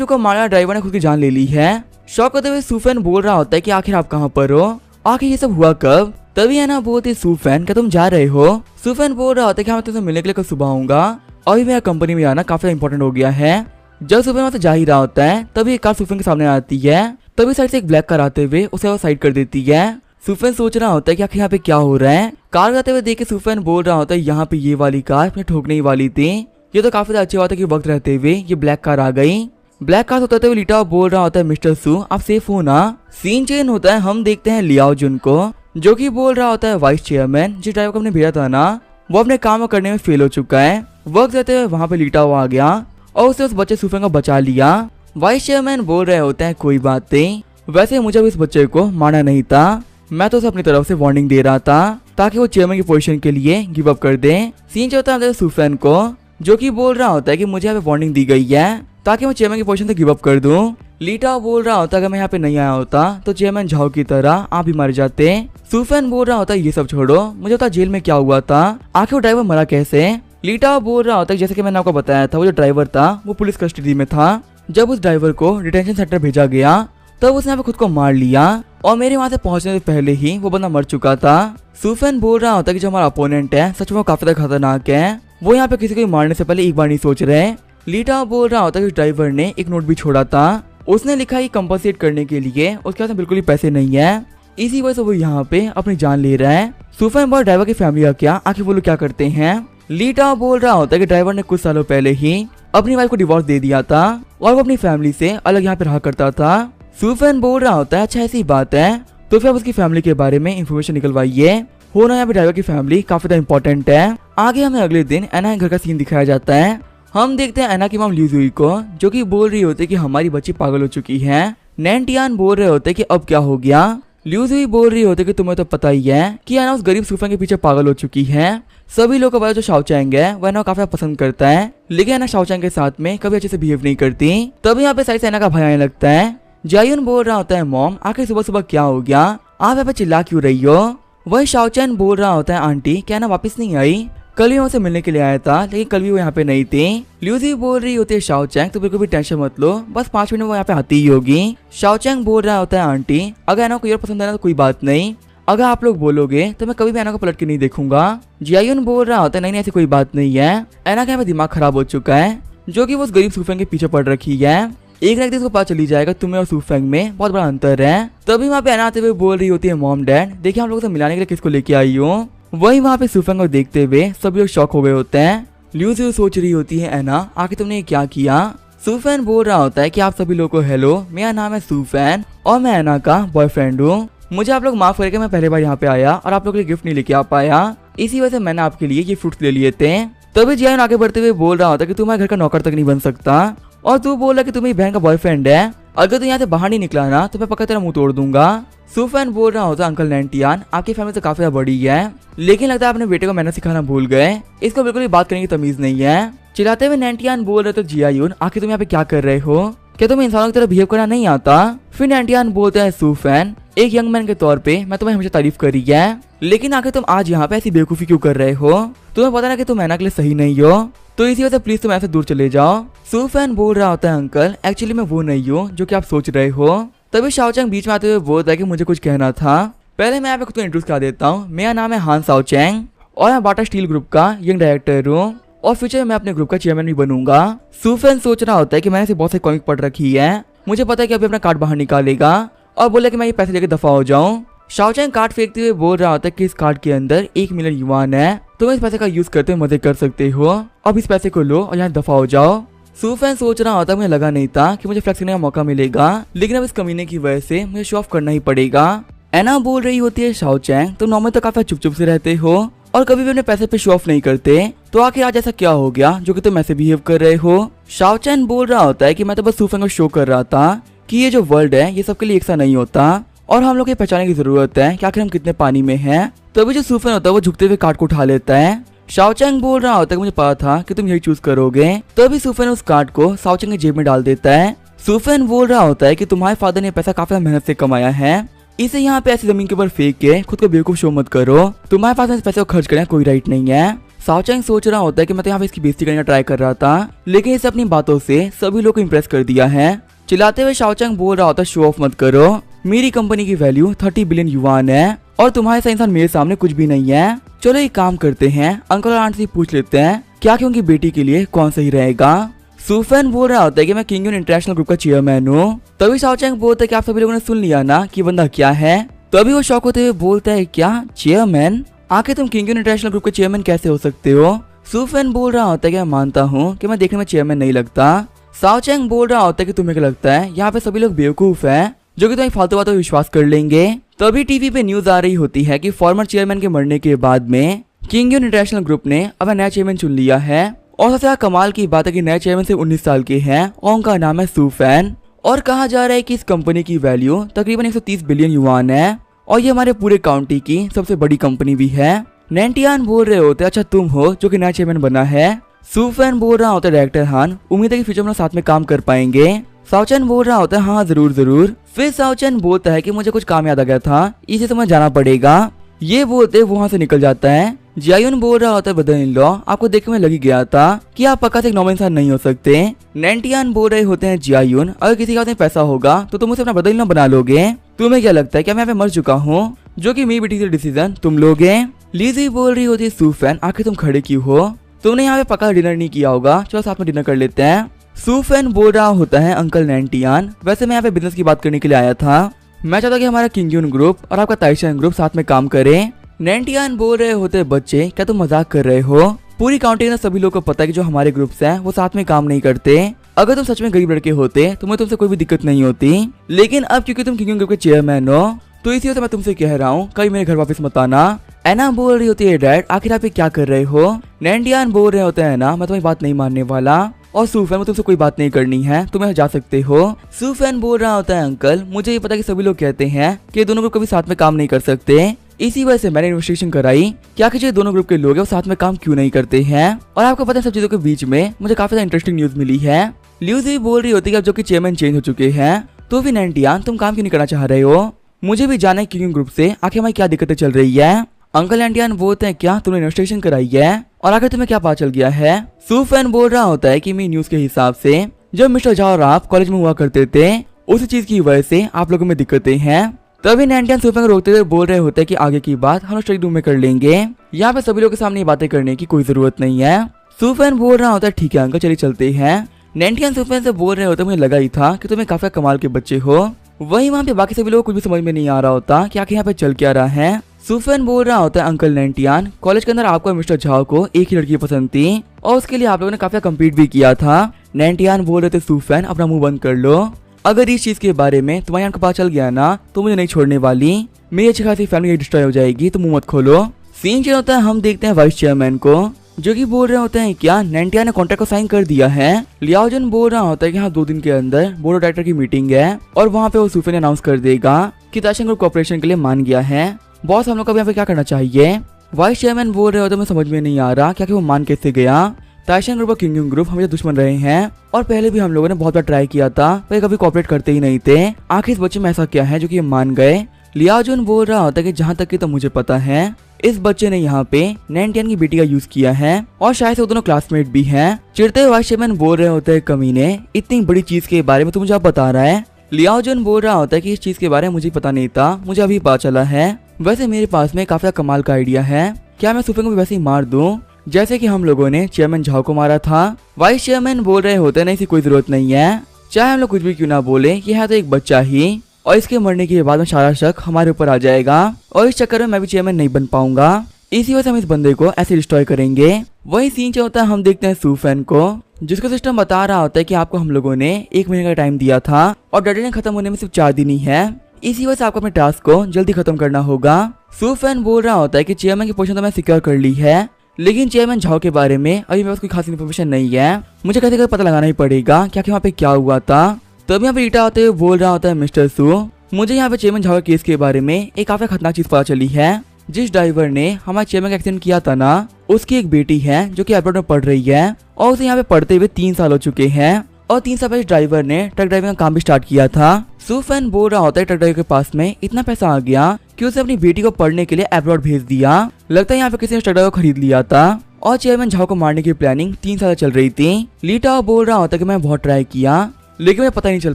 को मारा ड्राइवर ने खुद की जान ले ली है। शॉक होते हुए सुफेन बोल रहा होता है कि आखिर आप कहाँ पर हो, आखिर ये सब हुआ कब। तभी है ना बोलती सुफेन क्या तुम जा रहे हो। सुफेन बोल रहा होता है कि मैं तुमसे मिलने के लिए कल सुबह आऊंगा, अभी मेरा कंपनी में आना काफी इंपॉर्टेंट हो गया है। जब सुफेन वहां से जा ही रहा होता है तभी एक कार सुफेन के सामने आती है। तभी साइड से एक ब्लैक कार आते हुए उसे वो साइड कर देती है। सुफेन सोच रहा होता है कि आखिर यहाँ पे क्या हो रहा है। कार जाते हुए देख के सुफेन बोल रहा होता है यहाँ पे ये वाली कार अपने ठोकने ही वाली थी। ये तो काफी अच्छी बात है कि वक्त रहते हुए ये ब्लैक कार आ गई। ब्लैक कार उतरते हुए लीटा बोल रहा होता है मिस्टर सू आप सेफ हो ना। सीन चेंज होता है, हम देखते हैं लियाओ जुन को जो कि बोल रहा होता है वाइस चेयरमैन जिस ड्राइवर को हमने भेजा था ना वो अपने काम करने में फेल हो चुका है। वक्त रहते हुए वहाँ पे लीटा हुआ आ गया और उसने उस बच्चे सुफेन को बचा लिया। वाइस चेयरमैन बोल रहे होते हैं कोई बात नहीं, वैसे मुझे भी इस बच्चे को मारना नहीं था, मैं तो उसे अपनी तरफ से वार्निंग दे रहा था ताकि वो चेयरमैन की पोजीशन के लिए गिव अप कर दे। सीन चलता है सुफेन को जो कि बोल रहा होता है कि मुझे यहाँ पे वार्निंग दी गई है ताकि मैं चेयरमैन की पोजीशन से गिव अप कर दूं। लीटा बोल रहा होता अगर मैं यहाँ पे नहीं आया होता तो चेयरमैन झाओ की तरह आप भी मर जाते। सुफेन बोल रहा होता ये सब छोड़ो, मुझे पता जेल में क्या हुआ था, आखिर वो ड्राइवर मरा कैसे। लीटा बोल रहा होता जैसे कि मैंने आपको बताया था वो जो ड्राइवर था वो पुलिस कस्टडी में था। जब उस ड्राइवर को डिटेंशन सेंटर भेजा गया तब उसने यहाँ पे खुद को मार लिया और मेरे वहां से पहुंचने से पहले ही वो बंदा मर चुका था। सुफेन बोल रहा होता कि जो हमारा अपोनेंट है सच में काफी खतरनाक है, वो यहाँ पे किसी को मारने से पहले एक बार नहीं सोच रहे। लीटा बोल रहा होता कि ड्राइवर ने एक नोट भी छोड़ा था, उसने लिखा है कंपनसेट करने के लिए उसके पास बिल्कुल ही पैसे नहीं है, इसी वजह से वो यहाँ पे अपनी जान ले रहा है। सुफेन बोल ड्राइवर की फैमिली का क्या, आखिर वो लोग क्या करते हैं। लीटा बोल रहा होता है कि ड्राइवर ने कुछ सालों पहले ही अपनी वाइफ को डिवोर्स दे दिया था और वो अपनी फैमिली से अलग यहाँ पे रहा करता था। सुफेन बोल रहा होता है अच्छा ऐसी बात है तो फिर उसकी फैमिली के बारे में इंफॉर्मेशन निकलवाइए, होना यहाँ पे ड्राइवर की फैमिली काफी ज्यादा इंपॉर्टेंट है। आगे हमें अगले दिन एना के घर का सीन दिखाया जाता है। हम देखते हैं एना की मॉम ल्यूजुई को जो कि बोल रही होती है कि हमारी बच्ची पागल हो चुकी है। नैंटियान बोल रहे होते कि अब क्या हो गया। ल्यूजुई बोल रही होती कि तुम्हें तो पता ही है कि एना उस गरीब सुफेन के पीछे पागल हो चुकी है। सभी लोगों को पता जो शाओचैंग है वह एना काफी पसंद करता है लेकिन एना शाओचैंग के साथ में कभी अच्छे से बिहेव नहीं करती। तभी यहाँ पे साइड से एना का भय आने लगता है। जायुन बोल रहा होता है मॉम आखिर सुबह सुबह क्या हो गया, आप यहाँ पे चिल्ला क्यों रही हो। वही शाओचैन बोल रहा होता है आंटी क्या एना वापस नहीं आई, कल ही उनसे मिलने के लिए आया था लेकिन कल भी वो यहाँ पे नहीं थी। ल्यूजी बोल रही होती है शाओचैंग तो बिल्कुल भी टेंशन मत लो, बस 5 मिनट में वो यहाँ पे आती ही होगी। शाओचैंग बोल रहा होता है आंटी अगर एना को ये पसंद है ना तो कोई बात नहीं, अगर आप लोग बोलोगे तो मैं कभी भी एना को पलट के नहीं देखूंगा। जियायुन बोल रहा होता है नहीं ऐसी कोई बात नहीं है, एना का यहाँ पे दिमाग खराब हो चुका है जो कि वो उस गरीब सुफेंग के पीछे पड़ रखी है, एक ना एक दिन उसको पता चली जाएगा तुम्हें और सुफेंग में बहुत बड़ा अंतर है। तभी वहाँ पे एना आते हुए बोल रही होती है मॉम डैड देखिए हम लोगों से मिलाने के लिए किसको लेके आई हूँ। वही वहाँ पे सुफेंग को देखते हुए सभी लोग शॉक हो गए होते हैं। ल्यूजी सोच रही होती है एना आखिर तुमने क्या किया। सुफेन बोल रहा होता है कि आप सभी लोग को हेलो, मेरा नाम है सुफेन और मैं एना का बॉयफ्रेंड हूँ, मुझे आप लोग माफ करके मैं पहली बार यहाँ पे आया और आप लोग के लिए गिफ्ट नहीं लेके आ पाया, इसी वजह से मैंने आपके लिए ये फ्रूट्स ले लिए थे। तभी जियान आगे बढ़ते हुए बोल रहा होता है कि तुम्हारे घर का नौकर तक नहीं बन सकता और तू बोल रहा कि तुम्हारी बहन का बॉयफ्रेंड है, अगर तू यहाँ से बाहर नहीं निकला ना तो मैं पक्का तेरा मुंह तोड़ दूंगा। सुफेन बोल रहा होता अंकल नैंटियान आपकी फैमिली तो काफी बड़ी है लेकिन लगता है अपने बेटे को मैंने सिखाना भूल गए, इसको बिल्कुल भी बात करने की तमीज नहीं है। चिल्लाते हुए नैंटियान बोल रहे तो जियायुन आखिर तुम यहाँ पे क्या कर रहे हो, क्या तुम्हें इंसानों की तरह बिहेव करना नहीं आता। फिर नैंटियान बोलते हैं सुफेन एक यंग मैन के तौर पे मैं तुम्हें हमेशा तारीफ करी है लेकिन आखिर तुम आज यहाँ पे ऐसी बेवकूफी क्यों कर रहे हो, तुम्हें पता ना कि तुम एना के लिए सही नहीं हो तो इसी वजह से प्लीज तुम ऐसे दूर चले जाओ। सुफेन बोल रहा होता है अंकल एक्चुअली मैं वो नहीं हूँ जो कि आप सोच रहे हो। तभी शाओचैंग बीच में आते हुए बोलता है कि मुझे कुछ कहना था, पहले मैं यहाँ पे खुद को इंट्रोड्यूस करा देता हूँ, मेरा नाम है हान शाओचैंग और मैं बाटा स्टील ग्रुप का यंग डायरेक्टर हूँ और फ्यूचर में मैं अपने ग्रुप का चेयरमैन भी बनूंगा। सुफेन सोच रहा होता है कि मैंने से बहुत सारी कॉमिक पढ़ रखी है, मुझे पता है कि अभी अपना कार्ड बाहर निकालेगा और बोले कि मैं ये पैसे लेके दफा हो जाऊं। शाओचैंग कार्ड फेंकते हुए बोल रहा होता है कि इस कार्ड के अंदर 1 मिलियन युआन है, तुम इस पैसे का यूज करते हुए मजे कर सकते हो, अब इस पैसे को लो और यहाँ दफा हो जाओ। सुफेन सोच रहा होता है मुझे लगा नहीं था कि मुझे फ्लेक्स करने का मौका मिलेगा लेकिन अब इस कमीने की वजह से मुझे शो ऑफ करना ही पड़ेगा। एना बोल रही होती है शाओचैंग तुम नॉर्मल तो काफी चुप चुप से रहते हो और कभी भी अपने पैसे पे शो ऑफ नहीं करते, तो आखिर आज ऐसा क्या हो गया जो कि तुम ऐसे बिहेव कर रहे हो। शाओचैंग बोल रहा होता है कि मैं तो बस सुफेंग को शो कर रहा था कि ये जो वर्ल्ड है ये सबके लिए एक सा नहीं होता और हम लोग ये पहचानने की जरूरत है कि आखिर हम कितने पानी में हैं। तभी जो सूफेन होता है वो झुकते हुए कार्ड को उठा लेता है। शाओचैंग बोल रहा होता है कि मुझे पता था कि तुम यही चूज करोगे। तभी सूफेन उस कार्ड को शाओचैंग की जेब में डाल देता है। सूफेन बोल रहा होता है कि तुम्हारे फादर ने पैसा काफी मेहनत से कमाया है, इसे यहाँ पे ऐसी जमीन के ऊपर फेंक के खुद को बेवकूफ शो मत करो, तुम्हारे पास इस पैसे को खर्च करने का कोई राइट नहीं है। शाओचैंग सोच रहा होता है कि मैं तो यहाँ पे इसकी बेइज्जती करने का ट्राई कर रहा था, लेकिन इसे अपनी बातों से सभी लोग को इम्प्रेस कर दिया है। चिल्लाते हुए शाओचैंग बोल रहा होता है शो ऑफ मत करो, मेरी कंपनी की वैल्यू 30 बिलियन युआन है और तुम्हारे सा इंसान मेरे सामने कुछ भी नहीं है। चलो एक काम करते हैं, अंकल और आंटी से पूछ लेते हैं क्या कि उनकी बेटी के लिए कौन सही रहेगा। सूफेन बोल रहा होता है कि मैं किंगयून इंटरनेशनल ग्रुप का चेयरमैन हूँ। तभी शाओचैंग बोलता है कि आप सभी लोगों ने सुन लिया ना कि बंदा क्या है। तभी वो शौक होते हुए बोलता है क्या चेयरमैन, आखिर तुम किंगयून इंटरनेशनल ग्रुप के चेयरमैन कैसे हो सकते हो। सूफेन बोल रहा होता है कि मैं मानता हूँ कि मैं देखने में चेयरमैन नहीं लगता। शाओचैंग बोल रहा होता है कि तुम्हें क्या लगता है यहाँ पे सभी लोग बेवकूफ हैं जो कि तुम्हें फालतू बातों पर विश्वास कर लेंगे। तभी टीवी पे न्यूज आ रही होती है कि फॉर्मर चेयरमैन के मरने के बाद में किंगयून इंटरनेशनल ग्रुप ने अब नया चेयरमैन चुन लिया है और सबसे कमाल की बात है कि नए चेयरमैन सिर्फ 19 साल के हैं और उनका नाम है सूफेन। और कहा जा रहा है कि इस कंपनी की वैल्यू तकरीबन 130 बिलियन युआन है और ये हमारे पूरे काउंटी की सबसे बड़ी कंपनी भी है। नैंटियान बोल रहे होते अच्छा तुम हो जो कि नया चेयरमैन बना है। सूफेन बोल रहा होता है डायरेक्टर हान, उम्मीद है कि फ्यूचर में साथ में काम कर पाएंगे। शाओचैन बोल रहा होता है हाँ जरूर जरूर। फिर शाओचैन बोलता है कि मुझे कुछ काम याद आ गया था, इसे तुम्हें जाना पड़ेगा। ये बोलते वहाँ से निकल जाता है। जियायुन बोल रहा होता है ब्रदर इन लॉ, आपको देख के मैं लगी गया था कि आप पक्का से एक नॉर्मल इंसान नहीं हो सकते। नैंटियान बोल रहे होते हैं जियायुन, अगर किसी के हाथ में पैसा होगा तो तुम उसे अपना ब्रदर इन लॉ बना लोगे। तुम्हें क्या लगता है क्या मैं यहाँ पे मर चुका हूँ जो कि मेरी बेटी का डिसीजन तुम लोगे। लीजी बोल रही होती है सूफेन आखिर तुम खड़े क्यों हो, तुमने यहाँ पे पक्का डिनर नहीं किया होगा, चलो साथ में डिनर कर लेते हैं। सूफेन बोल रहा होता है अंकल नैंटियान, वैसे मैं यहाँ पे बिजनेस की बात करने के लिए आया था, मैं चाहता कि हमारा किंगयून ग्रुप और आपका ताइशन ग्रुप साथ में काम करे। नैंटियान बोल रहे होते बच्चे क्या तुम मजाक कर रहे हो, पूरी काउंटी में सभी लोग को पता है कि जो हमारे ग्रुप्स हैं वो साथ में काम नहीं करते। अगर तुम सच में गरीब लड़के होते तो मुझे तुमसे कोई भी दिक्कत नहीं होती, लेकिन अब क्योंकि तुम किंगयून ग्रुप के चेयरमैन हो तो इसी वजह से मैं तुमसे कह रहा हूँ कभी मेरे घर वापस मत आना। एना बोल रही होती है डैड आखिर आप क्या कर रहे हो। नैंटियान बोल रहे होते हैं ना मैं तुम्हारी बात नहीं मानने वाला और सूफेन में तुमसे कोई बात नहीं करनी है, तुम्हें जा सकते हो। सूफेन बोल रहा होता है अंकल मुझे ये पता कि सभी लोग कहते हैं कि दोनों ग्रुप कभी साथ में काम नहीं कर सकते, इसी वजह से मैंने इन्वेस्टिगेशन कराई कि आखिर जो दोनों ग्रुप के लोग हैं वो साथ में काम क्यों नहीं करते हैं। और आपको पता है सब चीजों के बीच में मुझे काफी ज्यादा इंटरेस्टिंग न्यूज मिली है। ल्यूजी बोल रही होती है अब जो कि चेयरमैन चेंज हो चुके हैं तो फिर नैंटियान तुम काम क्यों नहीं करना चाह रहे हो, मुझे भी जाना है किंगयून ग्रुप से आखिर हमारी क्या दिक्कतें चल रही है। अंकल नैंटियान बोलते हैं क्या तुमने इन्वेस्टिगेशन कराई है और आखिर तुम्हें क्या पता चल गया है। सूफेन बोल रहा होता है कि मेरी न्यूज के हिसाब से जब मिस्टर झा और आप कॉलेज में हुआ करते थे उसी चीज की वजह से आप लोगों में दिक्कतें हैं। तभी नैंटियान सूफेन को रोकते हुए बोल रहे होते हैं कि आगे की बात हम स्टडी रूम में कर लेंगे, यहाँ पे सभी लोगों के सामने बातें करने की कोई जरूरत नहीं है। सूफेन बोल रहा होता है ठीक है अंकल चलिए चलते हैं। नैंटियान सूफेन से बोल रहे होते मुझे लगा ही था कि तुम्हें काफी कमाल के बच्चे हो। वही वहाँ पे बाकी सभी लोगों को कुछ भी समझ में नहीं आ रहा होता कि आखिर यहाँ पे चल क्या रहा है। सूफेन बोल रहा होता है अंकल नैंटियान को के अंदर आपको मिस्टर झाओ को एक ही लड़की पसंद थी और उसके लिए आप लोगों ने काफी कम्पीट भी किया था। नैंटियान बोल रहे थे सूफेन अपना मुंह बंद कर लो, अगर इस चीज के बारे में तुम्हारे यहाँ को पता चल गया ना तो मुझे नहीं छोड़ने वाली, मेरी अच्छी खासी फैमिली डिस्ट्रॉय हो जाएगी, तो मुंह मत खोलो। सीन चेंज होता है, हम देखते हैं वाइस चेयरमैन को जो कि बोल रहे होते हैं क्या नैंटियान ने कॉन्ट्रैक्ट को साइन कर दिया है। लियाओजन बोल रहा होता है कि हाँ 2 दिन के अंदर बोर्ड ऑफ डायरेक्टर की मीटिंग है और वहाँ पे वो सूफेन अनाउंस कर देगा कि ताइशन ग्रुप कॉर्पोरेशन के लिए मान गया है। बॉस हम लोग को यहाँ पे क्या करना चाहिए। वाइस चेयरमैन बोल रहे होते मैं समझ में नहीं आ रहा क्या वो मान कैसे गया। ताइशन ग्रुप और किंगयून ग्रुप हमेशा दुश्मन रहे हैं और पहले भी हम लोगों ने बहुत बार ट्राई किया था पर कभी कॉपरेट करते ही नहीं थे, आखिर इस बच्चे में ऐसा क्या है जो कि ये मान गए। लियाओजन बोल रहा होता है कि जहाँ तक कि तो मुझे पता है इस बच्चे ने यहाँ पे नैंटियान की बेटी का यूज किया है और शायद से वो दोनों क्लासमेट भी हैं। चिढ़ते हुए वाइस चेयरमैन बोल रहे होते हैं कमीने इतनी बड़ी चीज के बारे में तो मुझे अब बता रहा है। लियाओजन बोल रहा होता है कि इस चीज के बारे में मुझे पता नहीं था, मुझे अभी पता चला है। वैसे मेरे पास में काफी कमाल का आइडिया है, क्या मैं सूफेन को भी वैसे ही मार दूं जैसे कि हम लोगों ने चेयरमैन झाओ को मारा था। वाइस चेयरमैन बोल रहे होते नहीं, इसकी कोई जरूरत नहीं है, चाहे हम लोग कुछ भी क्यों ना बोले ये है तो एक बच्चा ही और इसके मरने के बाद में सारा शक हमारे ऊपर आ जाएगा और इस चक्कर में मैं भी चेयरमैन नहीं बन पाऊंगा, इसी वजह से हम इस बंदे को ऐसे डिस्ट्रॉय करेंगे। वही सीन क्या होता है, हम देखते हैं सूफेन को जिसका सिस्टम बता रहा होता है कि आपको हम लोगों ने 1 महीने का टाइम दिया था और डेडलाइन खत्म होने में सिर्फ 4 दिन ही है, इसी वजह से आपको अपने टास्क को जल्दी खत्म करना होगा। सूफेन बोल रहा होता है कि चेयरमैन की पोजीशन तो मैं सिक्योर कर ली है, लेकिन चेयरमैन झाओ के बारे में अभी मेरे पास कोई खास इन्फॉर्मेशन नहीं है, मुझे कैसे पता लगाना ही पड़ेगा क्या वहाँ पे क्या हुआ था। तब यहाँ पे रीटा आते हुए बोल रहा होता है, मिस्टर सू, मुझे यहाँ पे चेयरमैन झाओ केस के बारे में एक काफी खतरनाक चीज पता चली है। जिस ड्राइवर ने हमारे चेयरमैन का एक्सीडेंट किया था ना, उसकी एक बेटी है जो कि अब्रॉड में पढ़ रही है और उसे यहाँ पे पढ़ते हुए 3 साल हो चुके हैं और 3 साल पहले ड्राइवर ने ट्रक ड्राइविंग का काम भी स्टार्ट किया था। सूफैन बोल रहा होता है ट्रक ड्राइवर के पास में इतना पैसा आ गया कि उसे अपनी बेटी को पढ़ने के लिए अब्रॉड भेज दिया। लगता है यहाँ पे किसी ने ट्रक ड्राइवर को खरीद लिया था और चेयरमैन झाओ को मारने की प्लानिंग 3 साल चल रही थी। लीटा बोल रहा होता है कि मैं बहुत ट्राई किया लेकिन मुझे पता नहीं चल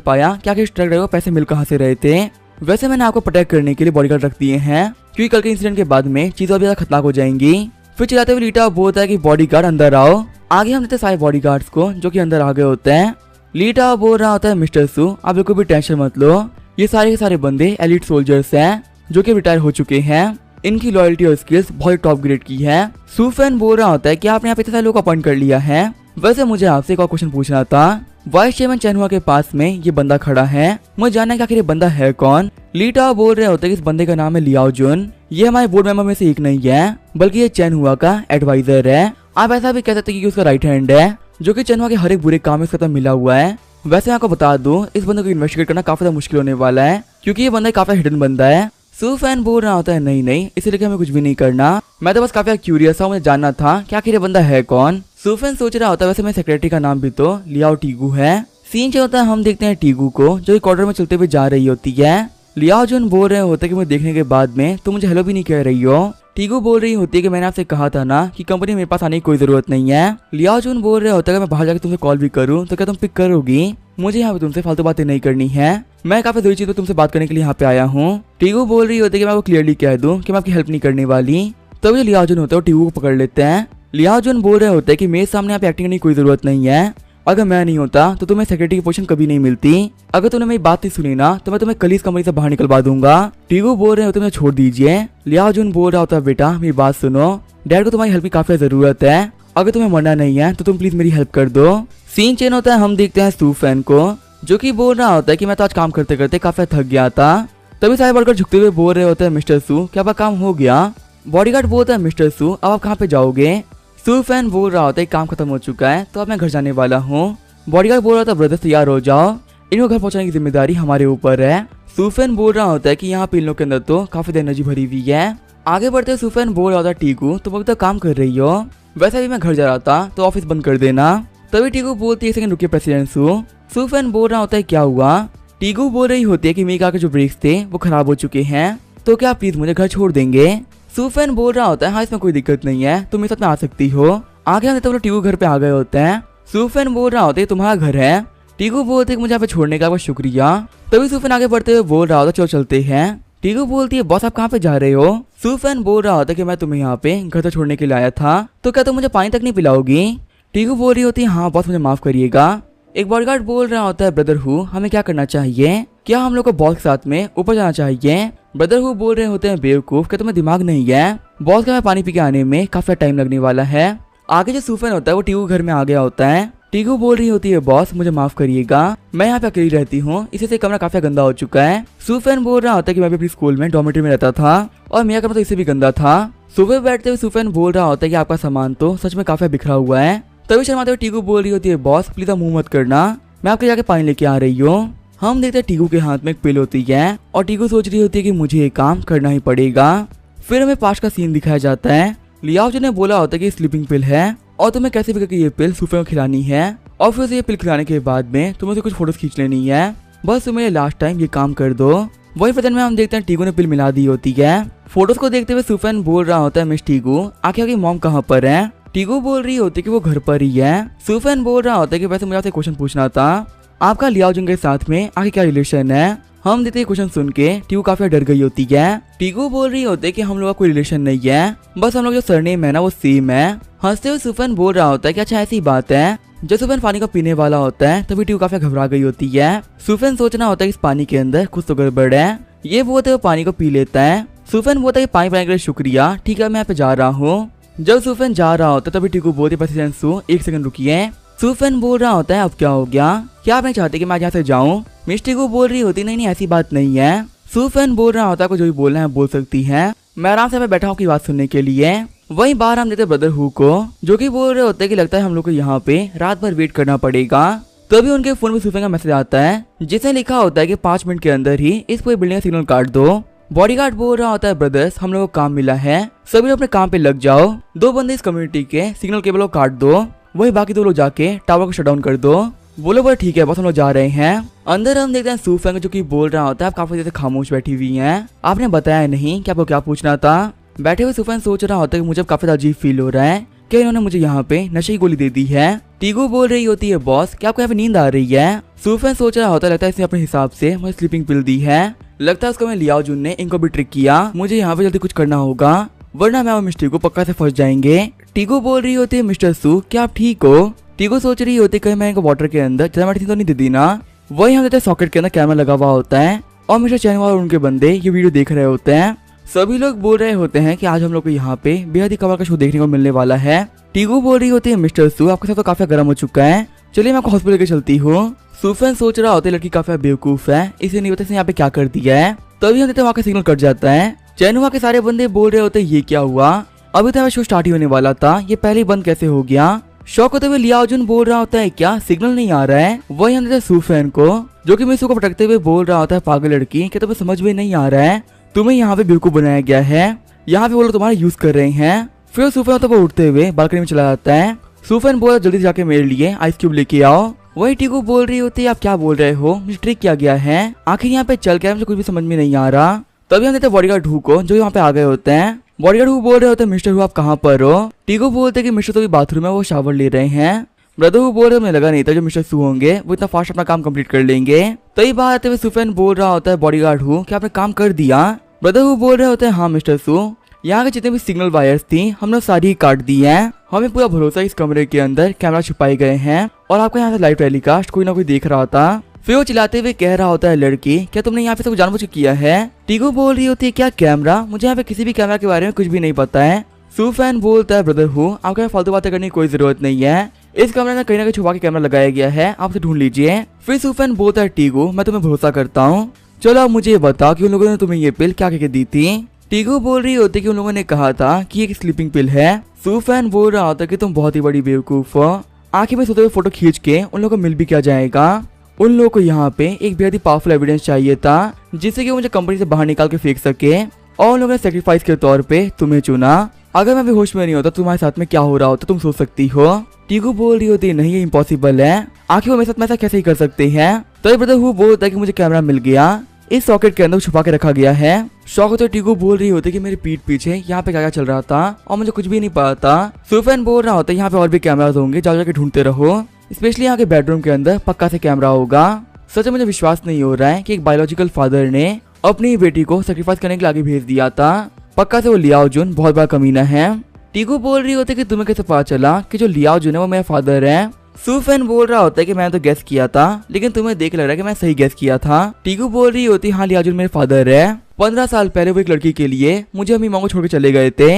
पाया कि आखिर ट्रक ड्राइवर को पैसे मिल कहाँ से रहे थे। वैसे मैंने आपको प्रोटेक्ट करने के लिए बॉडीगार्ड रख दिए हैं क्योंकि कल के इंसिडेंट के बाद में चीजें ज्यादा खतरनाक हो जाएंगी। फिर चिल्लाते हुए लीटा बोलता है कि बॉडीगार्ड अंदर आओ। आगे हम देते सारे बॉडीगार्ड्स को जो कि अंदर आ गए होते हैं। लीटा बोल रहा होता है, मिस्टर सू, आप बिल्कुल भी टेंशन मत लो, ये सारे के सारे बंदे एलिट सोल्जर्स हैं जो कि रिटायर हो चुके हैं। इनकी लॉयल्टी और स्किल्स बहुत टॉप ग्रेड की है। सूफैन बोल रहा होता है कि आपने यहाँ पे इतने सारे लोग अपॉइंट कर लिया है। वैसे मुझे आपसे एक और क्वेश्चन पूछना था। वाइस चेयरमैन चैनहुआ के पास में ये बंदा खड़ा है, मुझे जानना है कि आखिर ये बंदा है कौन। लीटा बोल रहे होते हैं कि इस बंदे का नाम है लियाओ जुन। ये हमारे बोर्ड मेंबर में से एक नहीं है बल्कि ये चैनहुआ का एडवाइजर है। आप ऐसा भी कह सकते हैं कि उसका राइट हैंड है जो कि चैनहुआ के हर एक बुरे काम में उसका मिला हुआ है। वैसे मैं आपको बता दूं, इस बंदे को इन्वेस्टिगेट करना काफी ज्यादा मुश्किल होने वाला है क्योंकि ये बंदा काफी हिडन बंदा है। सूफैन बोल रहा होता है, नहीं इसीलिए हमें कुछ भी नहीं करना, मैं तो बस काफी क्यूरियस था, मुझे जानना था कि आखिर ये बंदा है कौन। सूफैन सोच रहा होता है वैसे मेरे सेक्रेटरी का नाम भी तो लियाओ टीगू है। सीन जो होता है हम देखते हैं टीगू को जो कॉर्डर में चलते हुए जा रही होती है। लियाओ जुन बोल रहे होते कि मुझे देखने के बाद में तुम मुझे हेलो भी नहीं कह रही हो। टीगू बोल रही होती है कि मैंने आपसे कहा था ना कि कंपनी मेरे पास आने की कोई जरूरत नहीं है। लियाओ जुन बोल रहे होते हैं मैं बाहर जाकर तुमसे कॉल भी करूं तो क्या तुम पिक करोगी? मुझे यहाँ पे तुमसे फालतू बातें नहीं करनी है, मैं काफी जरूरी चीज पे तुमसे बात करने के लिए यहाँ पे आया हूँ। टीगू बोल रही होती है कि मैं आपको क्लियरली कह दूं कि मैं आपकी हेल्प नहीं करने वाली। तभी लियाओ जुन होता है टीगू को पकड़ लेते हैं। लियाओ जुन बोल रहे होते हैं कि मेरे सामने आप एक्टिंग करने की कोई जरूरत नहीं है, अगर मैं नहीं होता तो तुम्हें सेक्रेटरी की पोजीशन कभी नहीं मिलती। अगर तुमने मेरी बात नहीं सुनी ना तो मैं तुम्हें कल इस कंपनी से बाहर निकलवा दूंगा। टीगू बोल रहे होते मुझे छोड़ दीजिए। लियाओ जुन बोल रहा होता है, बेटा मेरी बात सुनो, डैड को तुम्हारी हेल्प की काफी जरूरत है, अगर तुम्हें मरना नहीं है तो तुम प्लीज मेरी हेल्प कर दो। सीन चेंज होता है, हम देखते हैं सूफैन को जो कि बोल रहा होता है कि मैं तो आज काम करते करते काफी थक गया था। तभी सारे वर्कर झुकते हुए बोल रहे होते हैं, मिस्टर सू क्या आपका काम हो गया? बॉडीगार्ड बोलता है, मिस्टर सू अब आप कहाँ पे जाओगे? सूफैन बोल रहा होता है काम खत्म हो चुका है तो अब मैं घर जाने वाला हूँ। बॉडीगार्ड बोल रहा था, ब्रदर्स तैयार हो जाओ, इनको घर पहुंचाने की जिम्मेदारी हमारे ऊपर है। सूफैन बोल रहा होता है कि यहाँ पे इन लोग के अंदर तो काफी एनर्जी भरी हुई है। आगे बढ़ते सूफैन बोल रहा होता, टीकू तुम अभी तक काम कर रही हो, वैसे भी मैं घर जा रहा था तो ऑफिस बंद कर देना। तभी टीकू बोलती है, एक सेकंड रुकिए प्रेसिडेंट सू। सूफैन बोल रहा होता है क्या हुआ? टीकू बोल रही होती है कि मेरी कार के जो ब्रेक्स थे वो खराब हो चुके हैं तो क्या प्लीज मुझे घर छोड़ देंगे? सूफैन बोल रहा होता है, हाँ इसमें कोई दिक्कत नहीं है, तुम मेरे साथ में आ सकती हो। आगे हम तो टीकू घर पे आ गए होते हैं। सूफैन बोल रहा होता है तुम्हारा घर है। टीकू बोलते मुझे यहाँ पे छोड़ने का बहुत शुक्रिया। तभी सूफैन आगे बढ़ते हुए बोल रहा होता चलो चलते हैं। टीकू बोलती है, बॉस आप कहाँ पे जा रहे हो? सूफैन बोल रहा होता है कि मैं तुम्हें यहाँ पे घर तक छोड़ने के लिए आया था तो क्या तुम मुझे पानी तक नहीं पिलाओगी? टीकू बोल रही होती है, हाँ बॉस मुझे माफ करिएगा। एक बॉडीगार्ड बोल रहा होता है, ब्रदर हु हमें क्या करना चाहिए? क्या हम लोग को बॉस के साथ में ऊपर जाना चाहिए? ब्रदर हु बोल रहे होते हैं, बेवकूफ क्या तुम्हें दिमाग नहीं है? बॉस का मैं पानी पी के आने में काफी टाइम लगने वाला है। आगे जो सूफैन होता है वो टीकू घर में आ गया होता है। टीकू बोल रही होती है, बॉस मुझे माफ करिएगा, मैं यहाँ पे अकेली रहती हूँ, इसी से कमरा काफी गंदा हो चुका है। सूफैन बोल रहा होता है कि मैं भी अपनी स्कूल में डॉर्मेटरी में रहता था और मेरा कमरा तो इससे भी गंदा था। सुबह बैठते हुए सूफैन बोल रहा होता है कि आपका सामान तो सच में काफी बिखरा हुआ है। तभी शर्माते हुए टीकू बोल रही होती है, बॉस प्लीज आप मुंह मत करना, मैं आपके जाके पानी लेके आ रही हूँ। हम देखते हैं टीकू के हाथ में एक पिल होती है और टीकू सोच रही होती है कि मुझे ये काम करना ही पड़ेगा। फिर हमें पास का सीन दिखाया जाता है। लियाओ जुन ने बोला होता है कि स्लीपिंग पिल है और तुम्हें कैसे भी करके ये पिल सूफैन को खिलानी है और फिर उसे ये पिल खिलाने के बाद में तुम्हें कुछ फोटोज खींच लेनी है, बस तुम्हें लास्ट टाइम ये काम कर दो। वही प्रेजेंट में हम देखते हैं टीकू ने पिल मिला दी होती है। फोटोज को देखते हुए सूफैन बोल रहा होता है, मिस टीकू आखिर आपकी मॉम कहाँ पर है? टीकू बोल रही होती है कि वो घर पर ही है। सूफैन बोल रहा होता है कि वैसे मुझे आपसे क्वेश्चन पूछना था, आपका लियाओ जुन के साथ में आखिर क्या रिलेशन है? हम देते क्वेश्चन सुन के टीकू काफी डर गई होती है। टीकू बोल रही होती है कि हम लोग का कोई रिलेशन नहीं है, बस हम लोग जो सरनेम है ना वो सेम है। हंसते हुए सूफैन बोल रहा होता है कि अच्छा ऐसी बात है। जब सूफैन पानी को पीने वाला होता है तभी टीकू काफी घबरा गई होती है। सूफैन सोचना होता है कि इस पानी के अंदर कुछ तो गड़बड़ है। ये बोलते हुए पानी को पी लेता है। सूफैन बोलता है कि पानी पिलाने के लिए शुक्रिया, ठीक है मैं यहाँ पे जा रहा हूँ। जब सूफैन जा रहा होता है तभी टीकू बोलती है, प्रेसिडेंट सू एक सेकंड रुकिए। सूफैन बोल रहा होता है, अब क्या हो गया? क्या आप नहीं चाहते कि मैं यहाँ से जाऊँ? मिस टीकू बोल रही होती, नहीं ऐसी बात नहीं है। सूफैन बोल रहा होता है, जो भी बोलना है बोल सकती है, मैं आराम से बैठा हूँ की बात सुनने के लिए। वहीं बाहर हम देते ब्रदर हु को जो कि बोल रहे होते हैं कि लगता है हम लोग को यहाँ पे रात भर वेट करना पड़ेगा। तभी उनके फोन में सूफेन का मैसेज आता है जिसमें लिखा होता है कि 5 मिनट के अंदर ही इस पूरी बिल्डिंग का सिग्नल काट दो। बॉडीगार्ड बोल रहा होता है ब्रदर्स हम लोगों को काम मिला है, सभी लोग अपने काम पे लग जाओ। 2 बंदे इस कम्युनिटी के सिग्नल केबल को काट दो, वही बाकी 2 लोग जाके टावर को शट डाउन कर दो। बोलो बोले ठीक है बस हम लोग जा रहे हैं। अंदर हम देखते हैं सूफेन जो कि बोल रहा होता है आप काफी देर से खामोश बैठी हुई हैं, आपने बताया नहीं कि आपको क्या पूछना था। बैठे हुए सूफेन सोच रहा होता है कि मुझे काफी अजीब फील हो रहा है कि इन्होंने मुझे यहाँ पे नशे की गोली दे दी है। टीगू बोल रही होती है बॉस क्या आपको यहाँ पे नींद आ रही है। सूफेन सोच रहा होता है लगता है इसने अपने हिसाब से मुझे स्लीपिंग पिल दी है, लगता है उसको मैं लियाओ जुन ने इनको भी ट्रिक किया, मुझे यहाँ पे जल्दी कुछ करना होगा वरना मैं और मिस्टर को पक्का से फंस जाएंगे। टीगू बोल रही होती है मिस्टर सू क्या आप ठीक हो। टीगू सोच रही होती है कहीं मैं इनको वाटर के अंदर मेडिसिन तो नहीं दे दी ना। वही हम सॉकेट के अंदर कैमरा लगा हुआ होता है और मिस्टर चैनवा और उनके बंदे ये वीडियो देख रहे होते हैं। सभी लोग बोल रहे होते हैं कि आज हम लोग को यहाँ पे बेहद ही कमाल का शो देखने को मिलने वाला है। टीगू बोल रही होती है मिस्टर सू आपके साथ तो काफी गर्म हो चुका है, चलिए मैं आपको हॉस्पिटल लेके चलती हूँ। सूफेन सोच रहा होता है लड़की काफी बेवकूफ है, इसे नहीं पता इसने यहाँ पे क्या कर दिया है। तभी हम देखते हैं वहाँ का सिग्नल कट जाता है। चैनुआ के सारे बंदे बोल रहे होते हैं ये क्या हुआ, अभी तो शो स्टार्ट ही होने वाला था, ये पहले ही बंद कैसे हो गया। शौक होते हुए लियाओ जुन बोल रहा होता है क्या सिग्नल नहीं आ रहा है। वही हम देखते हैं सूफेन को जो कि मिसू को पटकते हुए बोल रहा होता है पागल लड़की क्या तुम्हें समझ में नहीं आ रहा है, तुम्हें यहाँ पे बेवकूफ बनाया गया है, यहाँ पे वो लोग तुम्हारा यूज कर रहे हैं। फिर सूफेन होता है उठते हुए बालकनी में चला जाता है। सूफेन बोला जल्दी से जाके मेरे लिए आइस क्यूब लेके आओ। वही टीकू बोल रही होती है आप क्या बोल रहे हो, मुझे ट्रिक किया गया है, आखिर यहाँ पे चल गया मुझे कुछ भी समझ में नहीं आ रहा। तभी हम देखते हैं बॉडीगार्ड हु को जो यहाँ पे आ गए होते हैं। बॉडीगार्ड हु बोल रहे होते हैं मिस्टर हु आप कहाँ पर हो। टीकू बोलते हैं कि मिस्टर तो भी बाथरूम है वो शावर ले रहे हैं। ब्रदर हु बोल रहे मुझे लगा नहीं था जो मिस्टर सू होंगे वो इतना फास्ट अपना काम कंप्लीट कर लेंगे। तभी बात आते हुए सूफेन बोल रहा होता है बॉडीगार्ड हु कि आपने काम कर दिया। ब्रदर हु बोल रहे होते हैं हाँ मिस्टर सू, यहाँ के जितने भी सिग्नल वायर्स थी हमने सारी काट दी हैं, हमें पूरा भरोसा इस कमरे के अंदर कैमरा छुपाए गए हैं और आपको यहाँ से लाइव टेलीकास्ट कोई ना कोई देख रहा था। फिर वो चिल्लाते हुए कह रहा होता है लड़की क्या तुमने यहाँ पे सब जानबूझ के किया है। टीगू बोल रही होती है क्या कैमरा, मुझे यहाँ पे किसी भी कैमरा के बारे में कुछ भी नहीं पता है। सूफेन बोलता है ब्रदर हु आपको फालतू बातें करने की कोई जरूरत नहीं है, इस कमरे में कहीं ना कहीं छुपा के कैमरा लगाया गया है, आप उसे ढूंढ लीजिए। फिर सूफेन बोलता है टीगू मैं तुम्हें भरोसा करता हूँ, चलो अब मुझे बताओ कि उन लोगों ने तुम्हें ये पिल क्या कहकर दी थी। टीगू बोल रही होती कि उन लोगों ने कहा था कि एक स्लीपिंग पिल है। सूफेन बोल रहा होता कि तुम बहुत ही बड़ी बेवकूफ हो, आखिर में सोते हुए फोटो खींच के उन लोगों को मिल भी क्या जाएगा। उन लोगों को यहाँ पे एक बेहद ही पावरफुल एविडेंस चाहिए था जिससे कि वो मुझे कंपनी से बाहर निकाल के फेंक सके और उन लोगों ने सेक्रीफाइस के तौर पे तुम्हें चुना। अगर मैं भी होश में नहीं होता तुम्हारे साथ में क्या हो रहा होता तुम सोच सकती हो। टीगू बोल रही होती नहीं ये इम्पॉसिबल है, आखिर वो मेरे साथ में ऐसा कैसे ही कर सकते हैं। तभी ब्रदर हु बोलता है कि मुझे कैमरा मिल गया, इस सॉकेट के अंदर छुपा के रखा गया है। शौक तो टीगू बोल रही होती कि मेरे पीठ पीछे यहाँ पे क्या क्या चल रहा था और मुझे कुछ भी नहीं पता था। सूफेन बोल रहा होता है यहाँ पे और भी कैमरास होंगे, जाओ जाके ढूंढते रहो, स्पेशली यहाँ के बेडरूम के अंदर पक्का से कैमरा होगा। सच में मुझे विश्वास नहीं हो रहा है कि एक बायोलॉजिकल फादर ने अपनी बेटी को सेक्रीफाइस करने के लिए आगे भेज दिया था, पक्का से वो लियाओ जुन बहुत बड़ा कमीना है। टीगू बोल रही होती कि तुम्हें कैसे पता चला कि जो लियाओ जुन है वो मेरा फादर है। सूफेन बोल रहा होता है कि मैंने तो गेस किया था लेकिन तुम्हें देख लग रहा है कि मैं सही गेस किया था। टीगू बोल रही होती हाँ लियाओ जुन मेरे फादर है। 15 साल पहले वो एक लड़की के लिए मुझे अपनी मॉम को छोड़ के चले गए थे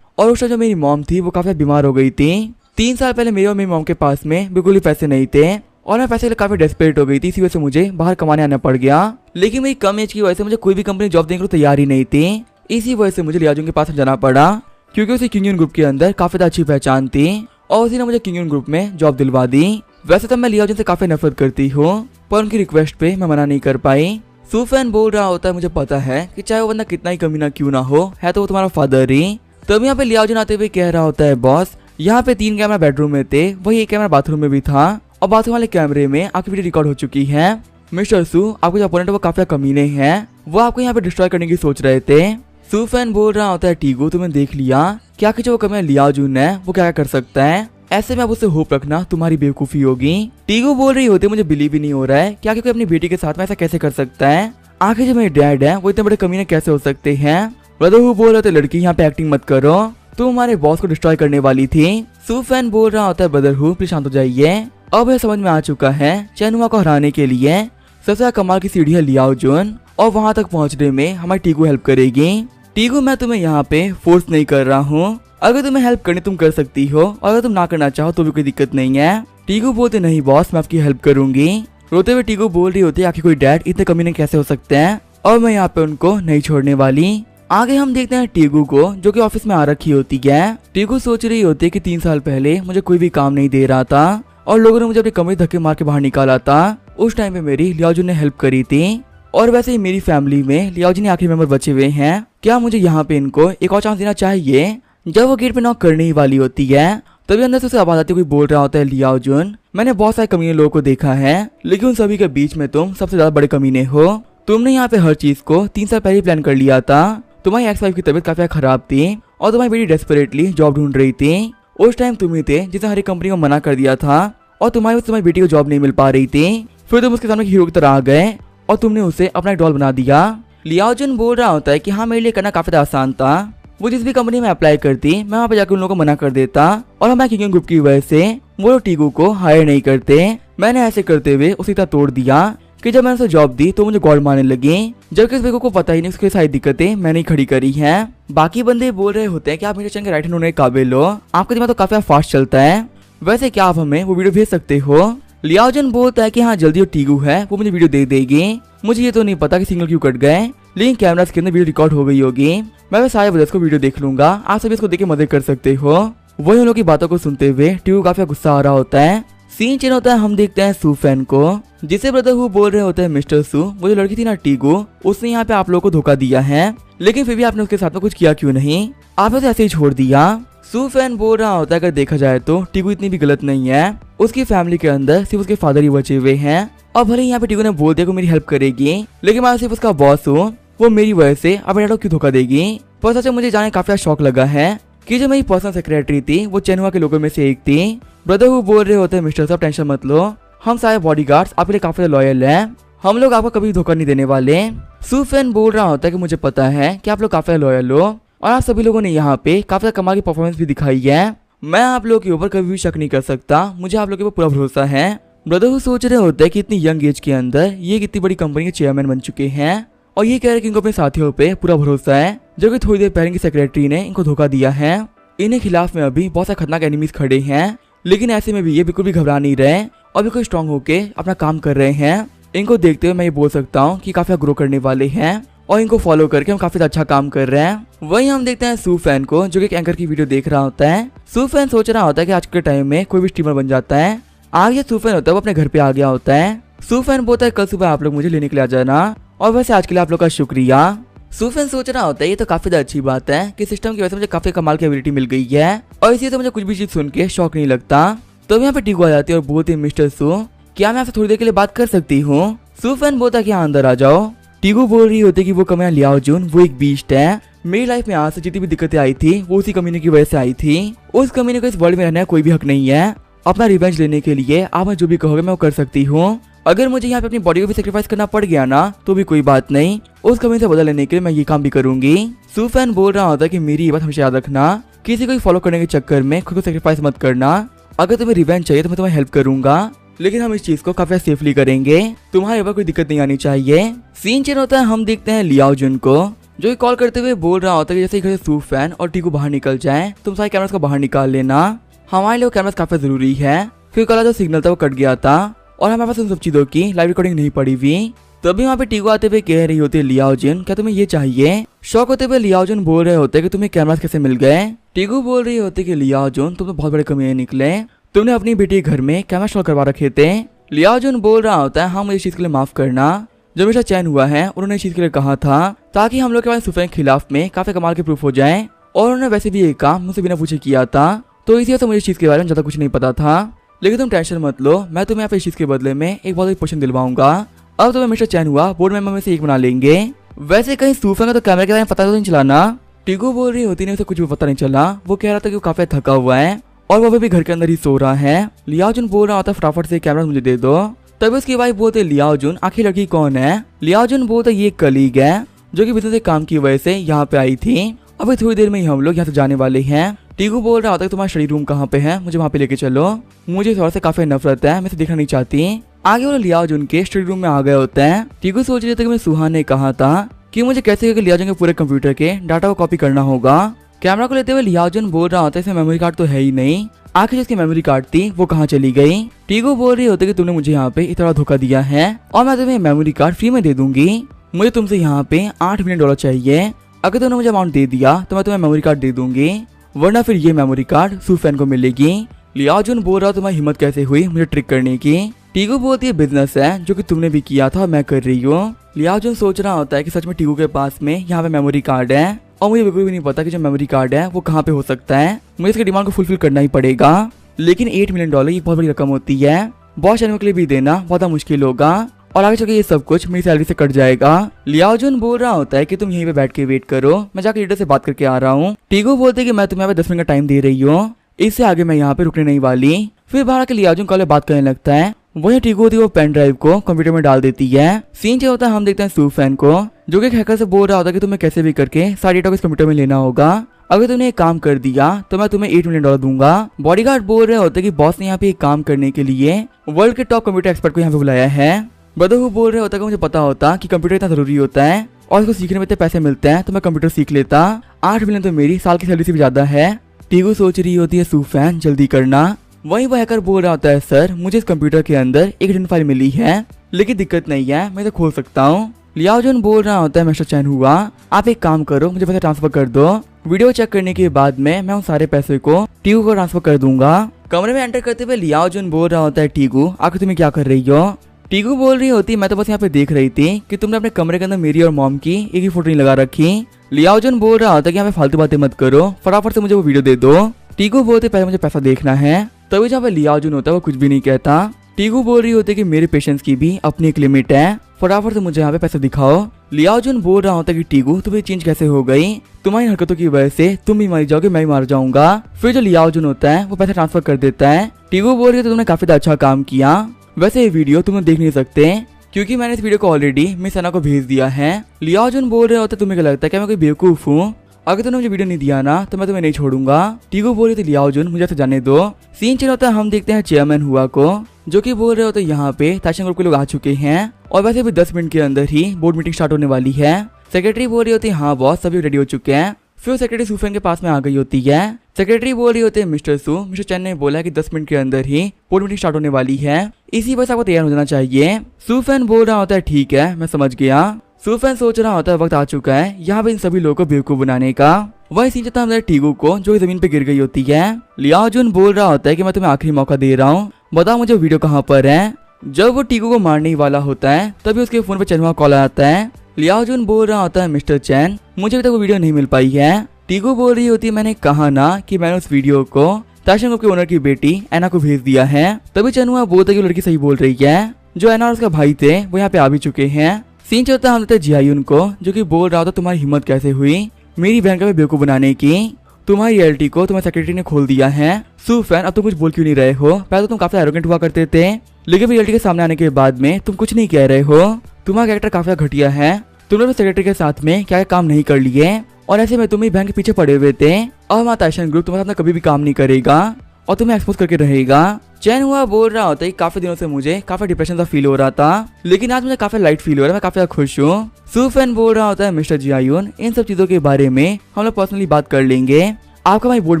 और उस टाइम जो मेरी मॉम थी वो काफी बीमार हो गई थी। 3 साल पहले मेरे और मेरी मॉम के पास में बिल्कुल भी पैसे नहीं थे और मैं पैसे के लिए काफी डेस्परेट हो गई थी, इसी वजह से मुझे बाहर कमाने आना पड़ गया। लेकिन मेरी कम एज की वजह से मुझे कोई भी कंपनी जॉब देने को तैयार ही नहीं थी, इसी वजह से मुझे लियाओ जुन के पास जाना पड़ा क्योंकि उसे किंगयून ग्रुप के अंदर काफी अच्छी पहचान थी और उसी ने मुझे किंगयून ग्रुप में जॉब दिलवा दी। वैसे तो मैं लियाओ जुन से काफी नफरत करती हूँ पर उनकी रिक्वेस्ट पे मैं मना नहीं कर पाई। सूफेन बोल रहा होता है मुझे पता है कि चाहे वो बंदा कितना ही कमीना क्यों ना हो, है तो वो तुम्हारा फादर ही। तब यहाँ पे लियाओ जुन आते हुए कह रहा होता है बॉस यहाँ पे 3 कैमरा बेडरूम में थे, वही एक कैमरा बाथरूम में भी था और बाथरूम वाले कैमरे में आपकी वीडियो रिकॉर्ड हो चुकी है। मिस्टर सू आपके जो अपोनेंट है वो काफी कमीने हैं, वो आपको यहाँ पे डिस्ट्रॉय करने की सोच रहे थे। सूफेन बोल रहा होता है टीगू तुमने देख लिया क्या कि जो कमीना लियाओ जुन है वो क्या कर सकता है, ऐसे में अब उससे होप रखना तुम्हारी बेवकूफी होगी। टीगू बोल रही होती मुझे बिलीव ही नहीं हो रहा है क्या कोई अपनी बेटी के साथ में ऐसा कैसे कर सकता है, आखिर जो मेरे डैड है वो इतने बड़े कमीने कैसे हो सकते हैं। ब्रदर हु बोल रहे थे लड़की यहाँ पे एक्टिंग मत करो, तुम हमारे बॉस को डिस्ट्रॉय करने वाली थी। सूफेन बोल रहा होता है ब्रदर हु प्लीज शांत हो जाइए, अब यह समझ में आ चुका है चैनुआ को हराने के लिए सबसे कमाल की सीढ़ी है लियाओ जुन और वहां तक पहुंचने में हमारी टीगू हेल्प करेगी। टीगू मैं तुम्हें यहाँ पे फोर्स नहीं कर रहा हूँ, अगर तुम्हें हेल्प करनी तुम कर सकती हो और अगर तुम ना करना चाहो तो भी कोई दिक्कत नहीं है। टीगू बोलते नहीं बॉस मैं आपकी हेल्प करूंगी। रोते हुए टीगू बोल रही होती है आखिर कोई डैड इतने कमीने कैसे हो सकते हैं और मैं यहाँ पे उनको नहीं छोड़ने वाली। आगे हम देखते हैं टीगू को जो कि ऑफिस में आ रखी होती है। टीगू सोच रही होती है कि 3 साल पहले मुझे कोई भी काम नहीं दे रहा था और लोगों ने मुझे अपने कमरे धक्के मार के बाहर निकाला था। उस टाइम पे मेरी लियाओजुन ने हेल्प करी थी। और वैसे ही मेरी फैमिली में लियाओजुन आखिरी मेंबर बचे हुए हैं। क्या मुझे यहाँ पे इनको एक और चांस देना चाहिए? जब वो गेट पे नॉक करने ही वाली होती है तभी अंदर से उसे आवाज आती है, कोई बोल रहा होता है, लियाओजुन मैंने बहुत सारे कमीने लोगों को देखा है, लेकिन उन सभी के बीच में तुम सबसे ज्यादा बड़े कमीने हो। तुमने यहाँ पे हर चीज को 3 साल पहले प्लान कर लिया था। तुम्हारी एक्स वाइफ की तबीयत काफी खराब थी और तुम्हारी बेटी डेस्परेटली जॉब ढूंढ रही थी। उस टाइम तुम ही थे जिसने हर एक कंपनी को मना कर दिया था और तुम्हारी बेटी को जॉब नहीं मिल पा रही थी। फिर तुम उसके सामने हीरो की तरह आ गए और तुमने उसे अपना एक डॉल बना दिया। लियाओजुन बोल रहा होता है कि हाँ, मेरे लिए करना काफी आसान था। वो जिस भी कंपनी में अप्लाई करती मैं वहाँ पे जाकर उन लोगों को मना कर देता और हमारे किंग ग्रुप की वजह से वो टीगू को हायर नहीं करते। मैंने ऐसे करते हुए उसी तरह तोड़ दिया कि जब मैंने उसे जॉब दी तो मुझे गॉड मारने लगी, जबकि इस बेगो को पता ही नहीं उसकी सारी दिक्कतें मैंने ही खड़ी करी हैं। बाकी बंदे बोल रहे होते हैं कि आप मेरे चैनल के राइट हैंड होने के काबिल हो, आपका दिमाग तो काफी फास्ट चलता है, वैसे क्या आप हमें वो वीडियो भेज सकते हो? लियाओजुन बोलता है कि हाँ, जल्दी जो टीगू है वो मुझे वीडियो दे देगी। मुझे ये तो नहीं पता कि सिग्नल क्यों कट गए, लेकिन कैमरास के अंदर वीडियो रिकॉर्ड हो गई होगी। मैं सारे ब्रदर्स को वीडियो देख लूंगा, आप सभी इसको देख के मदद कर सकते हो। वही उन लोगों की बातों को सुनते हुए टीगू काफी गुस्सा आ रहा होता है। सीन चेंज होता है, हम देखते हैं सू फैन को, जिसे ब्रदर हु बोल रहे होते हैं मिस्टर सू, वो जो लड़की थी ना टीगू, उसने यहाँ पे आप लोगों को धोखा दिया है, लेकिन फिर भी आपने उसके साथ में कुछ किया क्यों नहीं? आपने उसे ऐसे ही छोड़ दिया। सू फैन बोल रहा होता है अगर देखा जाए तो टीगू इतनी भी गलत नहीं है, उसकी फैमिली के अंदर सिर्फ उसके फादर ही बचे हुए हैं। और भले यहाँ पे टीगू ने बोल दिया कि मेरी हेल्प करेगी, लेकिन मैं सिर्फ उसका बॉस हूँ, वो मेरी वजह से अपने डैड को क्यों धोखा देगी? पर सच में मुझे जाने काफी शौक लगा है कि जो मेरी पर्सनल सेक्रेटरी थी वो चेनहुआ के लोगों में से एक थी। ब्रदर हु बोल रहे होते हैं मिस्टर साहब टेंशन मत लो, हम सारे बॉडीगार्ड्स आपके लिए काफी लॉयल हैं, हम लोग आपको कभी धोखा नहीं देने वाले। सू फैन बोल रहा होता है कि मुझे पता है कि आप लोग काफी लॉयल हो और आप सभी लोगों ने यहाँ पे काफी कमाल की परफॉर्मेंस भी दिखाई है। मैं आप लोगों के ऊपर कभी भी शक नहीं कर सकता, मुझे आप लोगों के ऊपर पूरा भरोसा है। ब्रदर हु सोच रहे होते हैं कि इतनी यंग एज के अंदर ये कितनी बड़ी कंपनी के चेयरमैन बन चुके हैं और ये कह रहे हैं कि इनको अपने साथियों पे पूरा भरोसा है, जो कि थोड़ी देर पहले की सेक्रेटरी ने इनको धोखा दिया है। इन्हें खिलाफ में अभी बहुत सारे खतरनाक एनिमीज खड़े हैं, लेकिन ऐसे में भी ये बिल्कुल भी घबरा नहीं रहे और बिल्कुल स्ट्रांग होके अपना काम कर रहे हैं। इनको देखते हुए मैं ये बोल सकता हूँ कि काफी ग्रो करने वाले हैं और इनको फॉलो करके हम काफी अच्छा काम कर रहे हैं। वही हम देखते हैं सू फैन को, जो कि एक एंकर की वीडियो देख रहा होता है। सू फैन सोच रहा होता है कि आज के टाइम में कोई भी स्ट्रीमर बन जाता है। आगे सू फैन होता है वो अपने घर पे आ गया होता है। सू फैन बोलता है कल सुबह आप लोग मुझे लेने के लिए आ जाना, और वैसे आज के लिए आप लोग का शुक्रिया। सू फैन सोच रहा होता है ये तो काफी अच्छी बात है कि सिस्टम की वजह से मुझे काफी कमाल की एबिलिटी मिल गई है और इसलिए तो मुझे कुछ भी चीज सुन के शौक नहीं लगता। तो यहाँ पे टीगू आ जाती है और बोलती है मिस्टर सू, क्या मैं आपसे थोड़ी देर के लिए बात कर सकती हूँ? सू फैन बोलता है कि हाँ, अंदर आ जाओ। टीगू बोल रही होती है कि वो कमीना लियाओजुन वो एक बीस्ट है, मेरी लाइफ में आज से जितनी भी दिक्कतें आई थी वो उसी कमीने की वजह से आई थी। उस कमीने को इस वर्ल्ड में रहने का कोई भी हक नहीं है। अपना रिवेंज लेने के लिए आप जो भी कहोगे मैं वो कर सकती हूँ। अगर मुझे यहाँ पे अपनी बॉडी को भी सेक्रीफाइस करना पड़ गया ना तो भी कोई बात नहीं, उस कमीने से बदला लेने के लिए मैं ये काम भी करूंगी। सू फैन बोल रहा होता है कि मेरी ये बात हमेशा याद रखना, किसी को फॉलो करने के चक्कर में खुद को सेक्रीफाइस मत करना। अगर तुम्हें रिवेंज चाहिए तो मैं तुम्हें हेल्प करूंगा, लेकिन हम इस चीज को काफी सेफली करेंगे, तुम्हारे ऊपर कोई दिक्कत नहीं आनी चाहिए। सीन चेंज होता है, हम देखते हैं लियाओजुन को, जो कॉल करते हुए बोल रहा होता है कि जैसे ही सू फैन और टीगू बाहर निकल जाए तुम सारे कैमरास को बाहर निकाल लेना, हमारे लिए कैमरास काफी जरूरी है। फिर कल जो सिग्नल था वो कट गया था और हमारे पास उन सब चीजों की लाइव रिकॉर्डिंग नहीं पड़ी हुई। तभी वहाँ पे टीगू आते हुए कह रही होती है लियाओजुन, क्या तुम्हें ये चाहिए? शौक होते हुए लियाओजुन बोल रहे होते कि तुम्हें कैमरास कैसे मिल गए? टीगू बोल रही होती कि लियाओजुन तुम तो बहुत बड़े कमीने निकले, तुमने अपनी बेटी के घर में कैमरा इंस्टॉल करवा रखे थे। लियाओजुन बोल रहा होता है हाँ, मुझे इस चीज के लिए माफ करना, जो मेरा चैन हुआ है उन्होंने इस चीज के लिए कहा था ताकि हम लोग के पास सुफैन के खिलाफ में काफी कमाल के प्रूफ हो जाए, और उन्होंने वैसे भी ये काम मुझसे बिना पूछे किया था, तो इसी वजह से मुझे इस चीज के बारे में ज्यादा कुछ नहीं पता था। लेकिन तुम टेंशन मत लो, मैं तुम्हें यहाँ पे इस चीज के बदले में एक बहुत बड़ी पोजीशन दिलवाऊंगा। अब तुम्हें मिस्टर चैन हुआ बोर्ड मेंबर में से एक बना लेंगे। वैसे कहीं सुफैन का तो कैमरे के बारे में पता तो नहीं चलाना? टीगू बोल रही होती नहीं, उसे कुछ भी पता नहीं चला, वो कह रहा था कि वो काफी थका हुआ है और वो भी घर के अंदर ही सो रहा है। लियाओजुन बोल रहा होता फटाफट से कैमरा मुझे दे दो। तभी उसकी वाइफ बोलते लियाओजुन आखिर लड़की कौन है? लियाओजुन बोलते ये कलीग है जो कि बिजनेस के काम की वजह से यहाँ पे आई थी, अभी थोड़ी देर में ही हम लोग यहाँ से जाने वाले हैं। टीगू बोल रहा होता है तुम्हारा स्टडी रूम कहाँ पे है, मुझे वहाँ पे लेके चलो, मुझे इस औरत से काफी नफरत है, मैं इसे देखना नहीं चाहती। आगे वो लियाओजुन के स्टडी रूम में आ गए होते हैं। टीगू सोच रहे थे कि सुहान ने कहा था कि मुझे कैसे लियाओजुन के पूरे कंप्यूटर के डाटा को कॉपी करना होगा। कैमरा को लेते हुए लियाओजुन बोल रहा होता है इसमें मेमोरी कार्ड तो है ही नहीं, आखिर जिसकी मेमोरी कार्ड थी वो कहाँ चली गई? टीगू बोल रही होती कि तुमने मुझे यहाँ पे इतना धोखा दिया है और मैं तुम्हें मेमोरी कार्ड फ्री में दे दूंगी। मुझे तुमसे यहाँ पे $8 मिलियन चाहिए, अगर तुमने मुझे अमाउंट दे दिया तो मैं तुम्हें मेमोरी कार्ड दे दूंगी, वरना फिर ये मेमोरी कार्ड सुफैन को मिलेगी। लियाओ जुन बोल रहा तुम्हारी हिम्मत कैसे हुई मुझे ट्रिक करने की। टीगू बोलती है बिजनेस है जो कि तुमने भी किया था और मैं कर रही हूँ। लियाओ जुन सोच रहा होता है कि सच में टीगू के पास में यहाँ पे मेमोरी कार्ड है और मुझे बिल्कुल भी नहीं पता कि जो मेमोरी कार्ड है वो कहाँ पे हो सकता है। मुझे इसके डिमांड को फुलफिल करना ही पड़ेगा, लेकिन $8 मिलियन एक बहुत बड़ी रकम होती है। बॉस एनिमे के लिए भी देना बहुत मुश्किल होगा और आगे चलकर ये सब कुछ मेरी सैलरी से कट जाएगा। लियाओ जुन बोल रहा होता है कि तुम यहीं पे बैठ के वेट करो, मैं जाकर लीडर से बात करके आ रहा हूँ। टीगू बोलते कि मैं तुम्हें यहाँ पे 10 मिनट का टाइम दे रही हूँ, इससे आगे मैं यहाँ पे रुकने नहीं वाली। फिर बाहर आके लियाओ जुन कॉल बात करने लगता है। वही टीगू होती है वो पेन ड्राइव को कंप्यूटर में डाल देती है। सीन जो होता है हम देखते हैं सू फैन को जो कि एक हैकर से बोल रहा होता है कि तुम्हें कैसे भी करके सारे डेटा को इस कंप्यूटर में लेना होगा, अगर तुमने एक काम कर दिया तो मैं तुम्हें $8 मिलियन दूंगा। बॉडीगार्ड बोल रहे होते कि बॉस ने यहाँ पे एक काम करने के लिए वर्ल्ड के टॉप कंप्यूटर एक्सपर्ट को यहाँ पे बुलाया है। बदहू बोल रहे होता कि मुझे पता होता कि कंप्यूटर इतना जरूरी होता है और इसको सीखने में इतने पैसे मिलते हैं तो मैं कंप्यूटर सीख लेता। 8 मिलियन तो मेरी साल की सैलरी से भी ज्यादा है। टीगू सोच रही होती है सू फैन जल्दी करना। वहीं वो हैकर बोल रहा होता है सर मुझे इस कंप्यूटर के अंदर एक हिडन फाइल मिली है, लेकिन दिक्कत नहीं है मैं तो खोल सकता हूँ। लियाओ जुन बोल रहा होता है मिस्टर चैन हुआ आप एक काम करो मुझे पैसे ट्रांसफर कर दो, वीडियो चेक करने के बाद में मैं उन सारे पैसे को टीगू को ट्रांसफर कर दूंगा। कमरे में एंटर करते हुए लियाओ जुन बोल रहा होता है टीगू आखिर तुम्हें क्या कर रही हो। टीगू बोल रही होती मैं तो बस यहाँ पे देख रही थी कि तुमने अपने कमरे के अंदर मेरी और मॉम की एक ही फोटो नहीं लगा रखी। लियाओ जुन बोल रहा होता है कि यहाँ पे फालतू बातें मत करो, फटाफट से मुझे वो वीडियो दे दो। टीगू बोलते पहले मुझे पैसा देखना है। तभी जहाँ पे लियाओ जुन होता है वो कुछ भी नहीं कहता। टीगू बोल रही होती है कि मेरे पेशेंस की भी अपनी एक लिमिट है, फटाफट से मुझे यहाँ पे पैसे दिखाओ। लियाओ जुन बोल रहा होता है कि टीगू तुम्हें चेंज कैसे हो गई, तुम्हारी हरकतों की वजह से तुम भी मारी जाओगे मैं भी मार जाऊंगा। फिर जो लियाओ जुन होता है वो पैसे ट्रांसफर कर देता है। टीगू बोल रही है तुमने काफी अच्छा काम किया, वैसे ये वीडियो तुम देख नहीं सकते क्योंकि मैंने इस वीडियो को ऑलरेडी मिस अना को भेज दिया है। लियाओ जुन बोल रहे होते तुम्हें क्या लगता है क्या मैं कोई बेवकूफ हूँ, अगर तुमने मुझे वीडियो नहीं दिया ना तो मैं तुम्हें नहीं छोड़ूंगा। टीगू बोल रही थी लियाओ जुन मुझे ऐसे जाने दो। सीन चल होता है हम देखते हैं चेयरमैन हुआ को जो कि बोल रहे होते यहाँ पे ताशिंग ग्रुप के लोग आ चुके हैं और वैसे भी 10 मिनट के अंदर ही बोर्ड मीटिंग स्टार्ट होने वाली है। सेक्रेटरी बोल रही होती है हाँ बॉस सभी रेडी हो चुके हैं। फिर सेक्रेटरी सूफेन के पास में आ गई होती है। सेक्रेटरी बोल रही होती है मिस्टर चैन ने बोला कि 10 मिनट के अंदर ही बोर्ड मीटिंग स्टार्ट होने वाली है, इसी वजह से आपको तैयार हो जाना चाहिए। सूफेन बोल रहा होता है ठीक है मैं समझ गया। सूफेन सोच रहा होता है वक्त आ चुका है यहाँ पे इन सभी लोगों को बेवकूफ बनाने का। वही सीन चलता है टीगू को जो जमीन पे गिर गई होती है। लियाओ जुन बोल रहा होता है कि मैं तुम्हें आखिरी मौका दे रहा हूँ, बताओ मुझे वीडियो कहाँ पर है। जब वो टीगू को मारने ही वाला होता है तभी उसके फोन पे चैन कॉल आता है। लियाओ जुन बोल रहा होता है मिस्टर चैन मुझे अभी तक वो वीडियो नहीं मिल पाई है। टीगू बोल रही होती है मैंने कहा ना कि मैंने उस वीडियो को ताशिंग ग्रुप के ओनर की बेटी एना को भेज दिया है। तभी चनुआ बोलता है कि लड़की सही बोल रही है, जो एना और उसका भाई थे वो यहाँ पे आ भी चुके हैं। सीन चलता है हम देखते हैं जियायुन को जो कि बोल रहा था तुम्हारी हिम्मत कैसे हुई मेरी बहन का भी बेवकूफ बनाने की, तुम्हारी रियलिटी को तुम्हारे सेक्रेटरी ने खोल दिया है। सू फैन अब तुम कुछ बोल क्यों नहीं रहे हो, पहले तो तुम काफी एरोगेंट हुआ करते थे लेकिन रियलिटी के सामने आने के बाद में तुम कुछ नहीं कह रहे हो, तुम्हारा कैरेक्टर काफी घटिया है, तुमने सेक्रेटरी के साथ में क्या काम नहीं कर लिए और ऐसे में तुम्हें बहन के पीछे पड़े हुए थे। अब हमारा ताशिंग ग्रुप तुम्हारे साथ कभी भी काम नहीं करेगा और तुम्हें एक्सपोज करके रहेगा। चैन हुआ बोल रहा होता है काफी दिनों से मुझे काफी डिप्रेशन सा फील हो रहा था लेकिन आज मुझे काफी लाइट फील हो रहा है, मैं काफी खुश हूँ। सूफेन बोल रहा होता है मिस्टर जियायुन इन सब चीजों के बारे में हम लोग पर्सनली बात कर लेंगे, आपका हमारी बोर्ड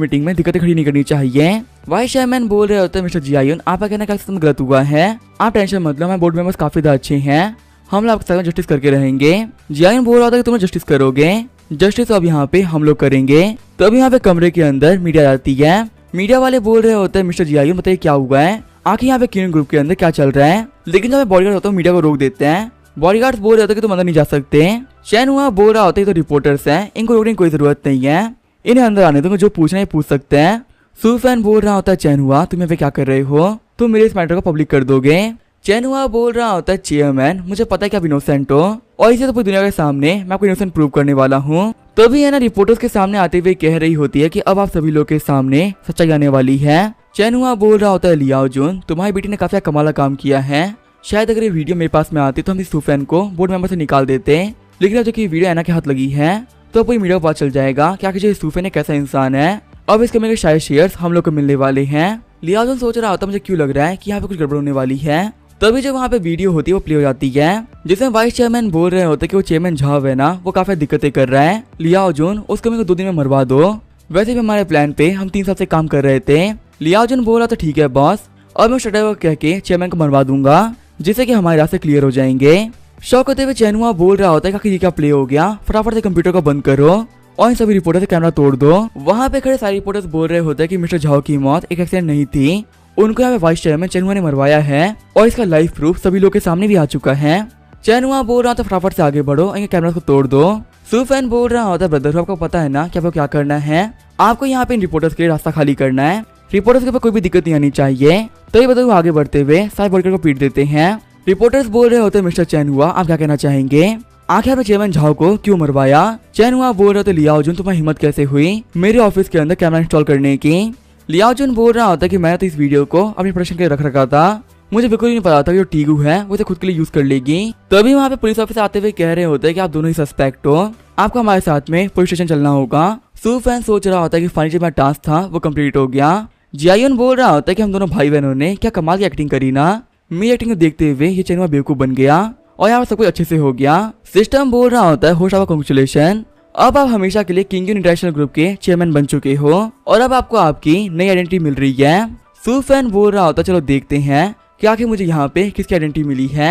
मीटिंग में दिक्कतें खड़ी नहीं करनी चाहिए। वाइस चेयरमैन बोल रहे होते हैं मिस्टर जियायुन आपका कहना क्या गलत हुआ है, आप टेंशन मत लो, हमारे बोर्ड मेंबर्स काफी ज्यादा अच्छे हैं, हम लोग आपके साथ जस्टिस करके रहेंगे। जियायुन बोल रहा था कि तुम जस्टिस करोगे, जस्टिस अब यहाँ पे हम लोग करेंगे। तो अभी यहाँ पे कमरे के अंदर मीडिया जाती है। मीडिया वाले बोल रहे होते हैं मिस्टर जियायुन बताइए क्या हुआ है, आखिर यहाँ पे किरण ग्रुप के अंदर क्या चल रहा है। लेकिन जब बॉडीगार्ड होता है मीडिया को रोक देते हैं। बॉडीगार्ड्स बोल रहे होते हैं कि तुम अंदर नहीं जा सकते। चैन हुआ बोल रहा होता है तो रिपोर्टर्स हैं, इनको रोकने की कोई जरूरत नहीं है, इन्हें अंदर आने दो, जो पूछना है पूछ सकते हैं। सूफैन बोल रहा होता है चैन हुआ तुम यहाँ पे क्या कर रहे हो, तुम मेरे इस मैटर को पब्लिक कर दोगे। चैन हुआ बोल रहा होता है चेयरमैन मुझे पता है कि आप इनोसेंट हो और इसे तो पूरी दुनिया के सामने मैं आपको इनोसेंट प्रूव करने वाला हूँ। तभी है ना रिपोर्टर्स के सामने आते हुए कह रही होती है कि अब आप सभी लोग के सामने सच्चाई आने वाली है। चैन हुआ बोल रहा होता है लियाओ जुन तुम्हारी बेटी ने काफी कमाल काम किया है, शायद अगर ये वीडियो मेरे पास में आती तो हम इस सूफैन को बोर्ड मेंबर से निकाल देते, लेकिन अब जो कि वीडियो एना के हाथ लगी है तो पूरी मीडिया को पता चल जाएगा कि आखिर सूफैन एक कैसा इंसान है। अब इस कमरे के शायद शेयर्स हम लोग को मिलने वाले हैं। लियाओ जुन सोच रहा होता मुझे क्यों लग रहा है कि यहाँ पे कुछ गड़बड़ होने वाली है। तभी जब वहाँ पे वीडियो होती है वो प्ले हो जाती है जिसमें वाइस चेयरमैन बोल रहे होते कि वो चेयरमैन झाव है ना वो काफी दिक्कतें कर रहा है, लियाओ जुन उस कमरे को 2 दिन में मरवा दो। वैसे भी हमारे प्लान पे हम 3 साल से काम कर रहे थे। लियाओ जुन बोल रहा था ठीक है बॉस, और मैं शटर कह के चेयरमैन को मरवा दूंगा जिससे कि हमारे रास्ते क्लियर हो जाएंगे। शौक होते हुए चैन हुआ बोल रहा होता है कि ये क्या प्ले हो गया, फटाफट से कंप्यूटर को बंद करो और इन सभी रिपोर्टर से कैमरा तोड़ दो। वहाँ पे खड़े सारे रिपोर्टर्स बोल रहे होते हैं कि मिस्टर झाओ की मौत एक एक्सीडेंट नहीं थी, उनको यहाँ पे वाइस चेयरमैन चेन हुआ ने मरवाया है और इसका लाइव प्रूफ सभी लोग के सामने भी आ चुका है। चेन हुआ बोल रहा था फटाफट से आगे बढ़ो, इनके कैमरा को तोड़ दो। सुफैन बोल रहा होता है ब्रदर आपको पता है ना कि आपको क्या करना है, आपको यहाँ पे इन रिपोर्टर्स के लिए रास्ता खाली करना है, रिपोर्टर्स के ऊपर कोई भी दिक्कत नहीं आनी चाहिए। तो ये बताओ आगे बढ़ते हुए सारे बॉडीगार्ड को पीट देते हैं। रिपोर्टर्स बोल रहे होते हैं मिस्टर चैन हुआ आप क्या कहना चाहेंगे, आखिर आपने चेयरमैन झाओ को क्यों मरवाया। चैन हुआ बोल रहे होते लियाओ जुन तुम्हारी हिम्मत कैसे हुई मेरे ऑफिस के अंदर कैमरा इंस्टॉल करने की। लियाओ जुन बोल रहा होता है कि मैंने तो इस वीडियो को अपनी प्रोडक्शन के लिए रख रखा था, मुझे बिल्कुल नहीं पता था कि जो टीगू है वो इसे खुद के लिए यूज कर लेगी। तभी वहाँ पे पुलिस ऑफिसर आते हुए कह रहे होते हैं कि आप दोनों ही सस्पेक्ट हो, आपको हमारे साथ में पुलिस स्टेशन चलना होगा। सुफैन सोच रहा होता है कि फाइनली जो मेरा टास्क था वो कंप्लीट हो गया। जियायुन बोल रहा होता है कि हम दोनों भाई बहनों ने क्या कमाल की एक्टिंग करी ना, मेरी एक्टिंग को देखते हुए ये चैनवा बेवकूफ बन गया और यहाँ सब कुछ अच्छे से हो गया। सिस्टम बोल रहा होता है होस्ट आपका कांग्रेचुलेशन, अब आप हमेशा के लिए किंग इंटरनेशनल ग्रुप के चेयरमैन बन चुके हो और अब आपको आपकी नई आइडेंटिटी मिल रही है। सुफैन बोल रहा होता है चलो देखते हैं कि आखिर मुझे यहाँ पे किसकी आइडेंटिटी मिली है।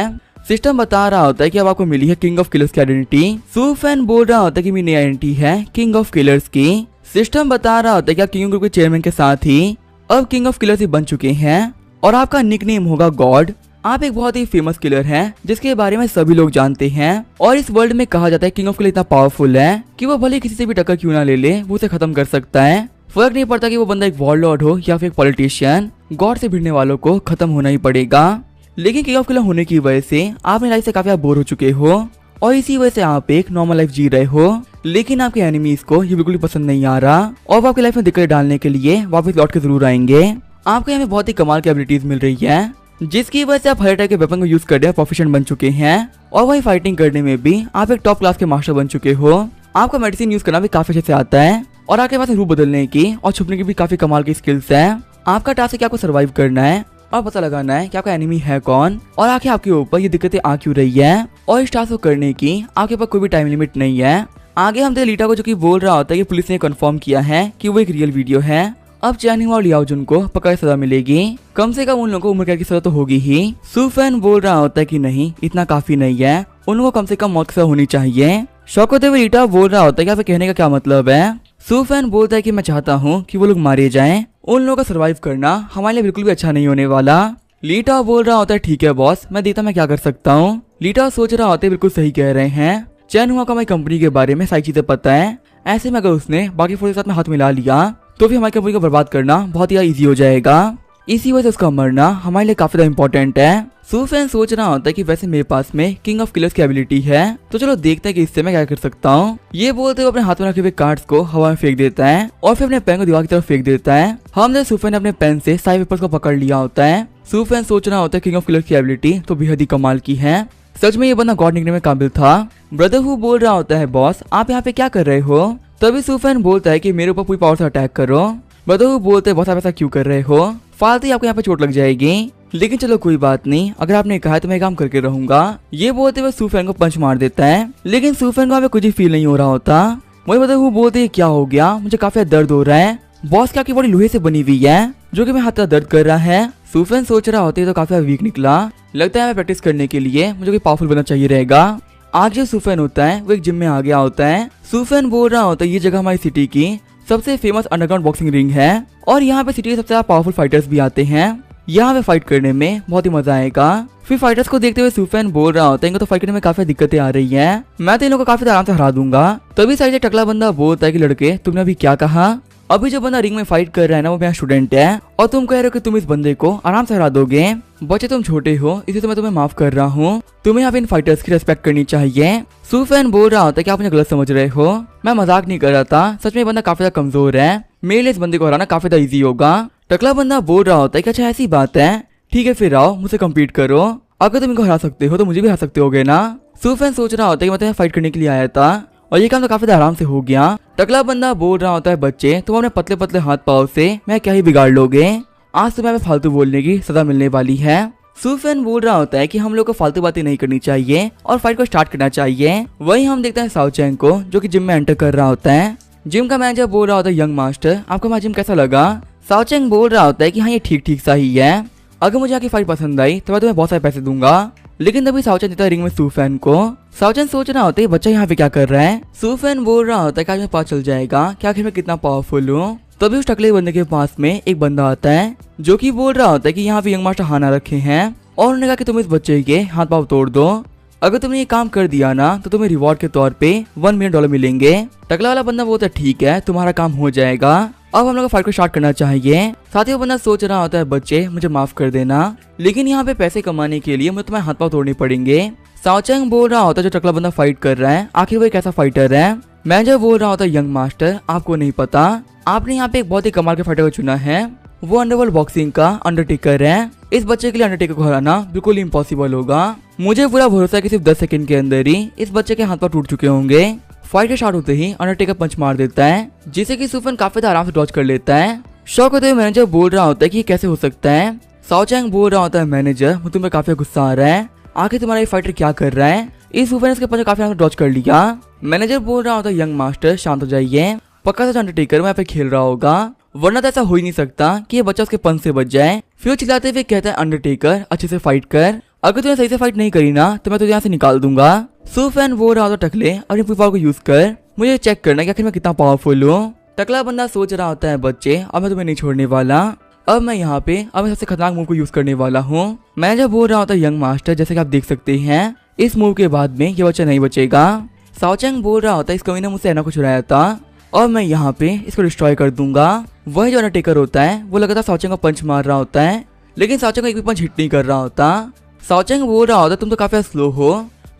सिस्टम बता रहा होता है कि अब आपको मिली है किंग ऑफ किलर्स की आइडेंटिटी। सुफैन बोल रहा होता है कि मेरी नई आइडेंटिटी है किंग ऑफ किलर्स की। सिस्टम बता रहा होता है कि आप किंग ग्रुप के चेयरमैन के साथ ही अब किंग ऑफ किलर्स ही बन चुके हैं और आपका निकनेम होगा गॉड। आप एक बहुत ही फेमस किलर हैं जिसके बारे में सभी लोग जानते हैं और इस वर्ल्ड में कहा जाता है किंग ऑफ किलर इतना पावरफुल है कि वो भले किसी से भी टक्कर क्यों ना ले ले वो उसे खत्म कर सकता है। फर्क नहीं पड़ता कि वो बंदा एक वॉरलॉर्ड हो या फिर एक पॉलिटिशियन, गॉड से भिड़ने वालों को खत्म होना ही पड़ेगा। लेकिन किंग ऑफ किलर होने की वजह से आप अपनी लाइफ से काफी बोर हो चुके हो और इसी वजह से आप एक नॉर्मल लाइफ जी रहे हो, लेकिन आपके एनिमीज को ये बिल्कुल पसंद नहीं आ रहा और वो आपकी लाइफ में दिक्कत डालने के लिए वापस लौट के जरूर आएंगे। आपको यहाँ पे बहुत ही कमाल की एबिलिटीज मिल रही है जिसकी वजह से आप हर टाइप के वेपन को यूज करने में प्रोफेशनल बन चुके हैं और वही फाइटिंग करने में भी आप एक टॉप क्लास के मास्टर बन चुके हो। आपको मेडिसिन यूज करना भी काफी अच्छे से आता है और आपके पास रूप बदलने की और छुपने की भी काफी कमाल की स्किल्स है। आपका टास्क है कि आपको सर्वाइव करना है और पता लगाना है कि आपका एनिमी है कौन और आखिर आपके ऊपर ये दिक्कतें आ क्यों रही है और इस टास्क को करने की आपके पास कोई भी टाइम लिमिट नहीं है। आगे हम लीटा को जो कि बोल रहा होता है कि पुलिस ने कंफर्म किया है कि वो एक रियल वीडियो है। अब चैन हुआ और लियाओ जुन को पक्का सजा मिलेगी, कम से कम उन लोगों को उम्र कैद की सजा तो होगी ही। सुफैन बोल रहा होता है कि नहीं इतना काफी नहीं है, उनको कम से कम मौत की सजा होनी चाहिए। शौक होते हुए लीटा बोल रहा होता है कि आपके कहने का क्या मतलब है। सुफैन बोलता है कि मैं चाहता हूँ कि वो लोग मारे जाएं, उन लोगों का सर्वाइव करना हमारे लिए बिल्कुल भी अच्छा नहीं होने वाला। लीटा बोल रहा होता है ठीक है बॉस, मैं देखता मैं क्या कर सकता हूँ। लीटा सोच रहा होता है बिल्कुल सही कह रहे हैं, चैन हुआ का हमारी कंपनी के बारे में सारी चीजें पता है, ऐसे में अगर उसने बाकी फोर्स के साथ में हाथ मिला लिया तो फिर हमारी कंपनी को बर्बाद करना बहुत ही इजी हो जाएगा। इसी वजह से उसका मरना हमारे लिए काफी ज्यादा इंपॉर्टेंट है। सुफैन सोच रहा होता है कि वैसे मेरे पास में किंग ऑफ किलर्स की एबिलिटी है तो चलो देखते हैं कि इससे मैं क्या कर सकता हूँ। ये बोलते हुए अपने हाथ में रखे हुए कार्ड्स को हवा में फेंक देता है और फिर अपने पेन को दीवार की तरफ फेंक देता है। हमने सुफैन ने अपने पेन से सारे पेपर्स को पकड़ लिया होता है। सुफैन सोच रहा होता है किंग ऑफ किलर्स की एबिलिटी तो बेहद ही कमाल की है, सच में ये बंदा गॉड निकलने में काबिल था। ब्रदर हु बोल रहा होता है बॉस आप यहाँ पे क्या कर रहे हो। तभी सुफैन बोलता है कि मेरे ऊपर पूरी पावर से अटैक करो। ब्रदर हु बोलते हैं बॉस आप ऐसा क्यों कर रहे हो, फालतू ही आपको यहाँ पे चोट लग जाएगी, लेकिन चलो कोई बात नहीं, अगर आपने कहा तो मैं काम करके रहूंगा। ये बोलते हुए सुफैन को पंच मार देता है, लेकिन सुफैन को यहाँ पे कुछ ही फील नहीं हो रहा होता। वही ब्रदर हु बोलते हैं क्या हो गया, मुझे काफी दर्द हो रहा है। बॉस क्या की बॉडी लोहे से बनी हुई है जो कि मेरे हाथ का दर्द कर रहा है। सुफैन सोच रहा होता है तो काफी वीक निकला, लगता है मैं प्रैक्टिस करने के लिए मुझे कोई पावरफुल बनना चाहिए रहेगा। आज जो सुफैन होता है वो एक जिम में आ गया होता है। सुफैन बोल रहा होता है ये जगह हमारी सिटी की सबसे फेमस अंडरग्राउंड बॉक्सिंग रिंग है और यहाँ पे सिटी के सबसे ज्यादा पावरफुल फाइटर्स भी आते हैं, यहाँ पे फाइट करने में बहुत ही मजा आएगा। फिर फाइटर्स को देखते हुए सुफैन बोल रहा होता है इनको तो फाइट करने में काफी दिक्कतें आ रही हैं, मैं तो इन लोगों को काफी आराम से हरा दूंगा। तभी साइड से टकला बंदा बोलता है कि लड़के तुमने अभी क्या कहा, अभी जो बंदा रिंग में फाइट कर रहा है ना वो मेरा स्टूडेंट है और तुम कह रहे हो कि तुम इस बंदे को आराम से हरा दोगे। बच्चे तुम छोटे हो इसी तो मैं तुम्हें माफ कर रहा हूँ, तुम्हें यहाँ पे इन फाइटर्स की रेस्पेक्ट करनी चाहिए। सुफैन बोल रहा होता है कि आप मुझे गलत समझ रहे हो, मैं मजाक नहीं कर रहा था, सच में ये बंदा काफी ज्यादा कमजोर है, मेरे लिए इस बंदे को हराना काफी ज्यादा ईजी होगा। टकला बंदा बोल रहा होता है कि अच्छा ऐसी बात है, ठीक है फिर आओ मुझसे कम्पीट करो, अगर तुम इनको हरा सकते हो तो मुझे भी हरा सकते होगे ना। सुफैन सोच रहा होता है कि मैं तुम्हें फाइट करने के लिए आया था और ये काम तो काफी आराम से हो गया। टकला बंदा बोल रहा होता है बच्चे तुम अपने पतले पतले हाथ पाँव से मैं क्या ही बिगाड़ लोगे, आज तुम्हें हमें फालतू बोलने की सजा मिलने वाली है। सुफैन बोल रहा होता है कि हम लोग को फालतू बातें नहीं करनी चाहिए और फाइट को स्टार्ट करना चाहिए। वही हम देखते हैं साओ चैंग को जो कि जिम में एंटर कर रहा होता है। जिम का मैनेजर बोल रहा होता है यंग मास्टर आपको हमारा जिम कैसा लगा। साओ चैंग बोल रहा होता है कि हाँ ये ठीक ठीक सा ही है, अगर मुझे आगे फाइट पसंद आई तो मैं तुम्हें बहुत सारे पैसे दूंगा लेकिन तभी साओचन देता है रिंग में सूफैन को। साओचन सोच रहा होता है बच्चा यहाँ पे क्या कर रहा है। सूफैन बोल रहा होता है कि आज मैं पता चल जाएगा कि आखिर मैं कितना पावरफुल हूँ। तभी उस टकले बंदे के पास में एक बंदा आता है जो कि बोल रहा होता है कि यहाँ पे यंग मास्टर हाना रखे हैं और उन्होंने कहा कि तुम इस बच्चे के हाथ पाँव तोड़ दो। अगर तुमने ये काम कर दिया ना तो तुम्हें रिवॉर्ड के तौर पे $1 मिलियन मिलेंगे। टकला वाला बंदा बोलता है ठीक है तुम्हारा काम हो जाएगा, अब हम लोग को फाइट को स्टार्ट करना चाहिए। साथ ही वो बंदा सोच रहा होता है बच्चे मुझे माफ कर देना, लेकिन यहाँ पे पैसे कमाने के लिए मुझे तुम्हारे हाथ पाँव तोड़ने पड़ेंगे। साओचैंग बोल रहा होता है जो टकला बंदा फाइट कर रहा है आखिर वो एक ऐसा फाइटर है। मैनेजर बोल रहा होता है यंग मास्टर आपको नहीं पता, आपने यहाँ पे एक बहुत ही कमाल के फाइटर को चुना है, वो अंडरवर्ल्ड बॉक्सिंग का अंडरटेकर है। इस बच्चे के लिए अंडरटेकर को हराना बिल्कुल इम्पॉसिबल होगा। मुझे पूरा भरोसा है कि सिर्फ 10 सेकंड के अंदर ही इस बच्चे के हाथ पाँव टूट चुके होंगे। फाइट स्टार्ट होते ही अंडरटेकर पंच मार देता है जिसे कि सूफैन काफी आराम से डॉज कर लेता है। शॉक होते हुए मैनेजर बोल रहा होता है कि ये कैसे हो सकता है। साओचैंग बोल रहा होता है मैनेजर मुझे तुम्हें काफी गुस्सा आ रहा है, आखिर तुम्हारा ये फाइटर क्या कर रहा है। इस सूफैन इसके पंच काफी आराम से डॉज कर लिया। मैनेजर बोल रहा होता है यंग मास्टर शांत हो जाइए, पक्का से अंडरटेकर वहाँ पे खेल रहा होगा, वरना तो ऐसा हो ही नहीं सकता कि ये बच्चा उसके पंच से बच जाए। फिर चिल्लाते हुए कहता है अंडरटेकर अच्छे से फाइट कर, अगर तूने सही से फाइट नहीं करी ना तो मैं तुझे यहाँ से निकाल दूंगा। सूफैन बोल रहा होता टकले अपनी फुल पावर को यूज कर, मुझे चेक करना कि आखिर मैं कितना पावरफुल हूँ। टकला बंदा सोच रहा होता है बच्चे अब मैं तुम्हें नहीं छोड़ने वाला, अब मैं यहाँ पे अब मैं सबसे खतरनाक मूव को यूज करने वाला हूँ। मैनेजर बोल रहा होता है यंग मास्टर जैसे कि आप देख सकते हैं इस मूव के बाद में ये बच्चा नहीं बचेगा। साओचैंग बोल रहा होता है इस कमी ने मुझसे ऐना को चुराया था और मैं यहाँ पे इसको डिस्ट्रॉय कर दूंगा। वही जो अंडरटेकर होता है वो लगातार साओचैंग को पंच मार रहा होता है, लेकिन साओचैंग को एक भी पंच हिट नहीं कर रहा होता। साओचैंग बोल रहा होता तुम तो काफी स्लो हो,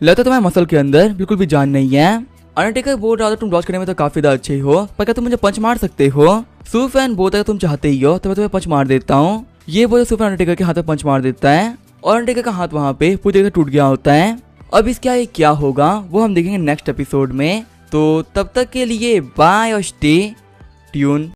लगता है तुम्हारे मसल के अंदर बिल्कुल भी जान नहीं है। अंडरटेकर बोल रहा होता तुम डॉज करने में तो काफी ज्यादा अच्छे हो, पर क्या तुम मुझे पंच मार सकते हो। सूफैन बोलता है तुम चाहते ही हो तो मैं तुम्हें पंच मार देता हूँ। ये बोले सूफैन अंडरटेकर के हाथ में पंच मार देता है और अंडरटेकर का हाथ वहाँ पे पूरी तरह से टूट गया होता है। अब इसके आगे क्या होगा वो हम देखेंगे नेक्स्ट एपिसोड में, तो तब तक के लिए बाय और स्टे ट्यून।